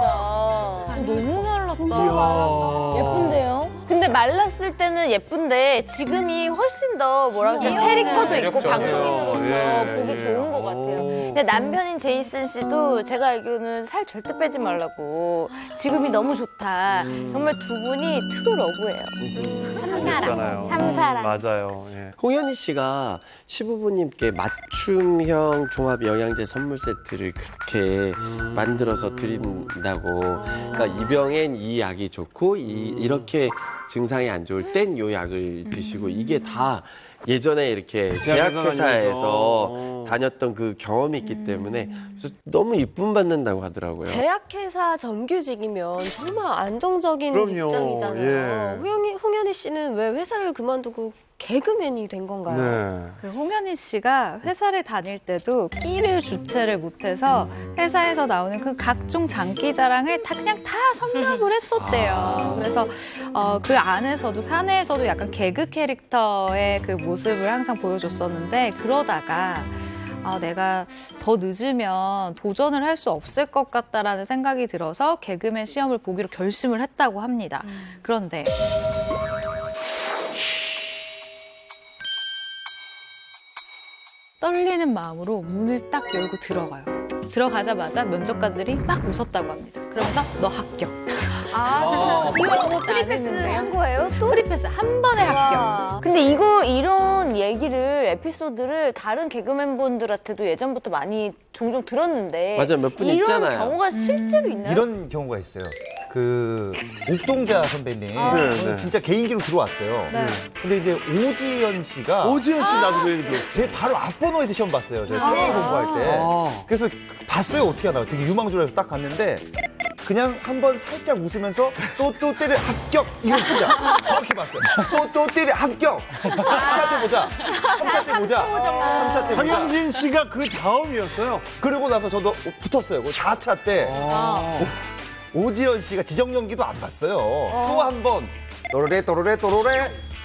너무 말랐다. 이야. 예쁜데요? 근데 말랐을 때는 예쁜데 지금이 훨씬 더 뭐랄까 캐릭터도 있고 방송인으로서 보기 좋은 것 같아요. 근데 남편인 제이슨 씨도 제가 알기로는 살 절대 빼지 말라고 지금이 너무 좋다. 정말 두 분이 트루 러브예요. 삼사랑. 맞아요. 예. 홍현희 씨가 시부모님께 맞춤형 종합 영양제 선물 세트를 그렇게 만들어서 드린다고. 그러니까 이 병엔 이 약이 좋고 이렇게 증상이 안 좋을 땐 이 약을 드시고 이게 다 예전에 이렇게 제약회사에서 다녔던 그 경험이 있기 때문에 그래서 너무 이쁨 받는다고 하더라고요. 제약회사 정규직이면 정말 안정적인 그럼요. 직장이잖아요. 예. 홍현희 씨는 왜 회사를 그만두고 개그맨이 된 건가요? 네. 그 홍현희 씨가 회사를 다닐 때도 끼를 주체를 못해서 회사에서 나오는 그 각종 장기 자랑을 그냥 다 섭렵을 했었대요. 그래서 그 안에서도 사내에서도 약간 개그 캐릭터의 그 모습을 항상 보여줬었는데 그러다가 내가 더 늦으면 도전을 할 수 없을 것 같다라는 생각이 들어서 개그맨 시험을 보기로 결심을 했다고 합니다. 그런데 떨리는 마음으로 문을 딱 열고 들어가요. 들어가자마자 면접관들이 막 웃었다고 합니다. 그러면서 너 합격. 이거 프리패스 한 거예요? 또? 프리패스 한 번에 합격. 근데 이런 얘기를 에피소드를 다른 개그맨분들한테도 예전부터 많이 종종 들었는데 맞아요. 몇 분 이런 있잖아요. 경우가 실제로 있나요? 이런 경우가 있어요. 그 옥동자 선배님 저는 진짜 개인기로 들어왔어요. 네. 근데 이제 오지연 씨가 오지연 씨 나도 그 얘기 들었어요. 제 바로 앞번호에서 시험 봤어요. 제가 K 공부할 때. 그래서 봤어요. 어떻게 하나. 되게 유망주라서 딱 갔는데 그냥 한번 살짝 웃으면서 또 때려 합격. 이거 진짜 정확히 봤어요. 또 때려 합격. 3차 때 보자. 3차 때 보자. 3차 때 보자. 황영진 씨가 그 다음이었어요. 그러고 나서 저도 붙었어요. 그 4차 때. 오지연 씨가 지정 연기도 안 봤어요. 또 한 번 또로레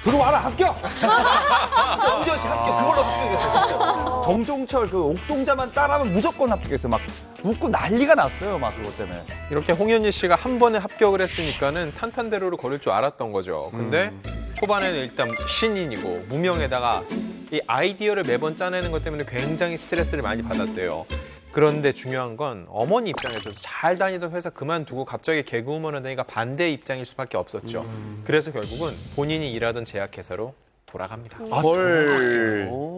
들어와라 합격. 진짜 오지연 씨 합격. 그걸로 합격했어요. 진짜. 정종철 그 옥동자만 따라하면 무조건 합격했어요. 막 웃고 난리가 났어요. 막 그것 때문에. 이렇게 홍현희 씨가 한 번에 합격을 했으니까는 탄탄대로를 걸을 줄 알았던 거죠. 근데 초반에는 일단 신인이고 무명에다가 이 아이디어를 매번 짜내는 것 때문에 굉장히 스트레스를 많이 받았대요. 그런데 중요한 건 어머니 입장에서 잘 다니던 회사 그만두고 갑자기 개그우먼을 되니까 반대 입장일 수밖에 없었죠. 그래서 결국은 본인이 일하던 제약회사로 돌아갑니다. 헐.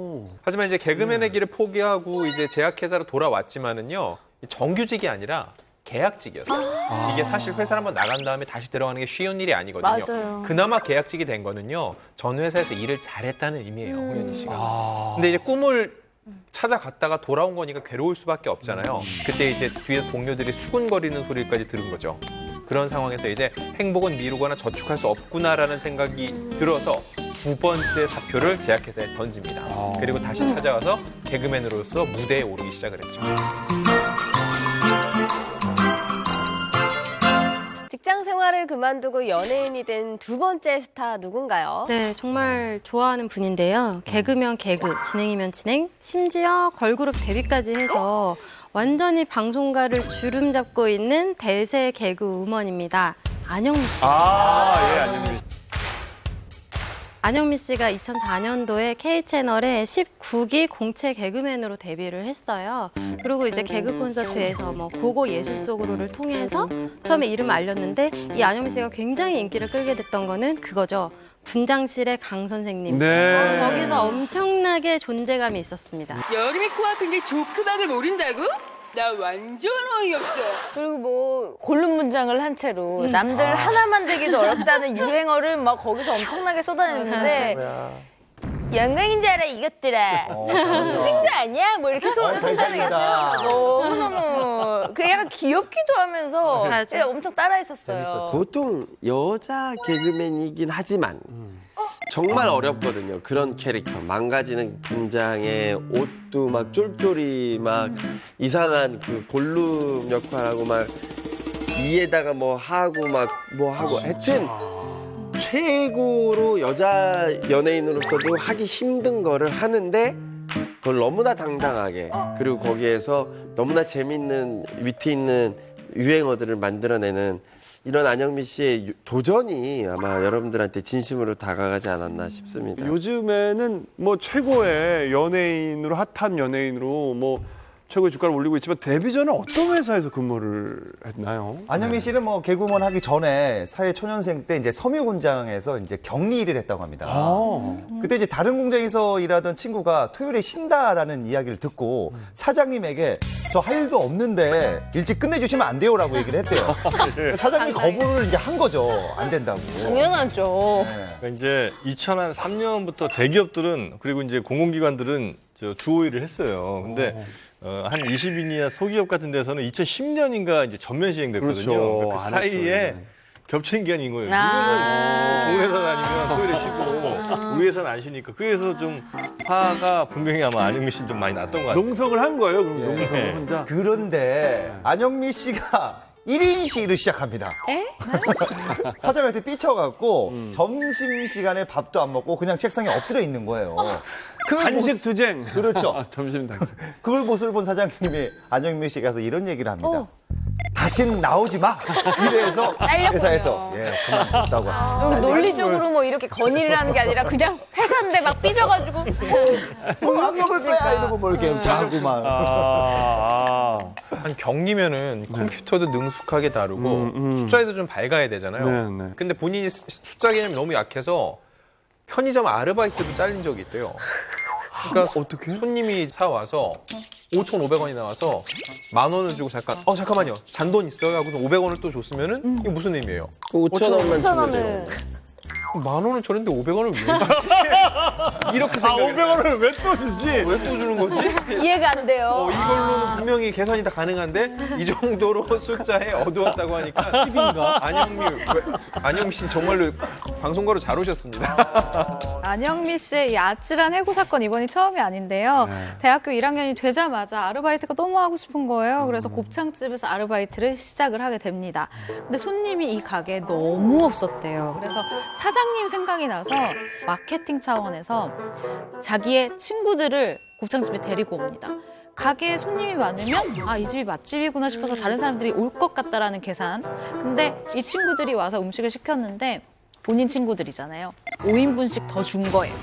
하지만 이제 개그맨의 길을 포기하고 이제 제약회사로 돌아왔지만은요, 정규직이 아니라 계약직이었어요. 이게 사실 회사를 한번 나간 다음에 다시 들어가는 게 쉬운 일이 아니거든요. 맞아요. 그나마 계약직이 된 거는요, 전 회사에서 일을 잘했다는 의미예요, 홍현희 씨가. 근데 이제 꿈을 찾아갔다가 돌아온 거니까 괴로울 수밖에 없잖아요. 그때 이제 뒤에서 동료들이 수군거리는 소리까지 들은 거죠. 그런 상황에서 이제 행복은 미루거나 저축할 수 없구나라는 생각이 들어서 두 번째 사표를 제약회사에 던집니다. 그리고 다시 찾아와서 개그맨으로서 무대에 오르기 시작을 했죠. 직장 생활을 그만두고 연예인이 된 두 번째 스타 누군가요? 네, 정말 좋아하는 분인데요. 개그면 개그, 진행이면 진행, 심지어 걸그룹 데뷔까지 해서 완전히 방송가를 주름 잡고 있는 대세 개그 우먼입니다. 안영미 씨. 안영미. 안영미 씨가 2004년도에 K채널에 19기 공채 개그맨으로 데뷔를 했어요. 그리고 이제 개그 콘서트에서 뭐 고고 예술 속으로를 통해서 처음에 이름을 알렸는데 이 안영미 씨가 굉장히 인기를 끌게 됐던 거는 그거죠. 분장실의 강 선생님. 네. 거기서 엄청나게 존재감이 있었습니다. 여름이 코앞인데 조크박을 모른다고? 나 완전 어이없어. 그리고 뭐 골룸 문장을 한 채로 남들 하나 만들기도 어렵다는 유행어를 막 거기서 엄청나게 쏟아냈는데 영광인 줄 알아 이것들아. 미친 거 아니야? 뭐 이렇게 쏟아내가지고 너무너무 그 약간 귀엽기도 하면서 엄청 따라했었어요. 보통 여자 개그맨이긴 하지만 정말 어렵거든요. 그런 캐릭터. 망가지는 분장에 옷도 막 쫄쫄이 막 이상한 그 볼륨 역할하고 막 이에다가 뭐 하고 막 뭐 하고 하여튼 최고로 여자 연예인으로서도 하기 힘든 거를 하는데 그걸 너무나 당당하게 그리고 거기에서 너무나 재밌는 위트 있는 유행어들을 만들어내는 이런 안영미 씨의 도전이 아마 여러분들한테 진심으로 다가가지 않았나 싶습니다. 요즘에는 뭐 최고의 연예인으로 핫한 연예인으로 뭐 최고의 주가를 올리고 있지만 데뷔 전에 어떤 회사에서 근무를 했나요? 안영미 씨는 뭐 개그우먼 하기 전에 사회 초년생 때 이제 섬유 공장에서 이제 격리 일을 했다고 합니다. 그때 이제 다른 공장에서 일하던 친구가 토요일에 쉰다라는 이야기를 듣고 사장님에게 저 할 일도 없는데 일찍 끝내주시면 안 돼요라고 얘기를 했대요. 사장님이 거부를 이제 한 거죠. 안 된다고. 당연하죠. 그러니까 이제 2003년부터 대기업들은 그리고 이제 공공기관들은 주호의를 했어요. 근데 한 20인이나 소기업 같은 데서는 2010년인가 이제 전면 시행됐거든요. 그렇죠. 그 사이에 겹치는 기간인 거예요. 누구는 좋은 회사 다니면 토요일에 쉬고 우리 회사는 안 쉬니까 그래서 좀 화가 분명히 아마 안영미 씨는 좀 많이 났던 것 같아요. 농성을 한 거예요? 그럼 농성을 혼자? 그런데 안영미 씨가 1인 시위를 시작합니다. 사장님한테 삐쳐갖고 점심시간에 밥도 안 먹고 그냥 책상에 엎드려 있는 거예요. 한식 투쟁. 그렇죠. 점심 당시. 그걸 모습을 본 사장님이 안영미 씨가 가서 이런 얘기를 합니다. 다신 나오지 마! 이래서 회사에서 그만뒀다고 합니다. 여기 논리적으로 뭐 이렇게 건의를 하는 게 아니라 그냥 회사인데 막 삐져가지고 안 먹을 거야 이러고 뭐 이렇게 자고 막. 한 격리면은 컴퓨터도 능숙하게 다루고 숫자에도 좀 밝아야 되잖아요. 근데 본인이 숫자 개념이 너무 약해서 편의점 아르바이트도 잘린 적이 있대요. 그러니까 어떻게? 손님이 사와서 5,500원이 나와서 10,000원을 주고 잠깐만요. 잔돈 있어요? 하고 500원을 또 줬으면은 이게 무슨 의미예요? 5,000원만 주면 돼요. 10,000원을 줬는데 500원을 왜 이렇게 생각해. 500원을 왜 또 주지? 왜 또 주는 거지? 이해가 안 돼요. 이걸로는 분명히 계산이 다 가능한데 이 정도로 숫자에 어두웠다고 하니까 10인가? 안영미 씨는 정말로 방송가로 잘 오셨습니다. 안영미 씨의 이 아찔한 해고 사건 이번이 처음이 아닌데요. 대학교 1학년이 되자마자 아르바이트가 너무 하고 싶은 거예요. 그래서 곱창집에서 아르바이트를 시작을 하게 됩니다. 근데 손님이 이 가게에 너무 없었대요. 그래서 사장님 생각이 나서 마케팅 차원에서 자기의 친구들을 곱창집에 데리고 옵니다. 가게에 손님이 많으면 이 집이 맛집이구나 싶어서 다른 사람들이 올 것 같다라는 계산. 근데 이 친구들이 와서 음식을 시켰는데 본인 친구들이잖아요. 5인분씩 더 준 거예요.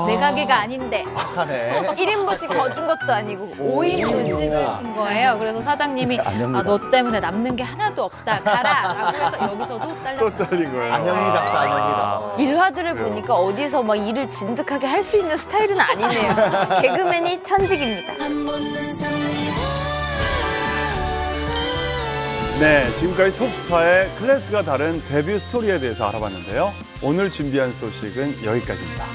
내 가게가 아닌데 1인분씩 더 준 것도 아니고 5인분씩을 준 거예요. 그래서 사장님이 너 때문에 남는 게 하나도 없다. 가라. 라고 해서 여기서도 잘렸어요. 또 잘린 거예요. 안영미답다, 안영미다. 일화들을 보니까 어디서 막 일을 진득하게 할 수 있는 스타일은 아니네요. 개그맨이 천직입니다. 네, 지금까지 소속사의 클래스가 다른 데뷔 스토리에 대해서 알아봤는데요. 오늘 준비한 소식은 여기까지입니다.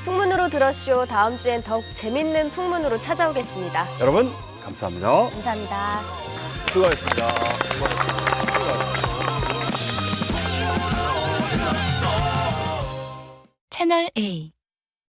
풍문으로 들었쇼. 다음 주엔 더욱 재밌는 풍문으로 찾아오겠습니다. 여러분, 감사합니다. 감사합니다. 수고하셨습니다. 채널 A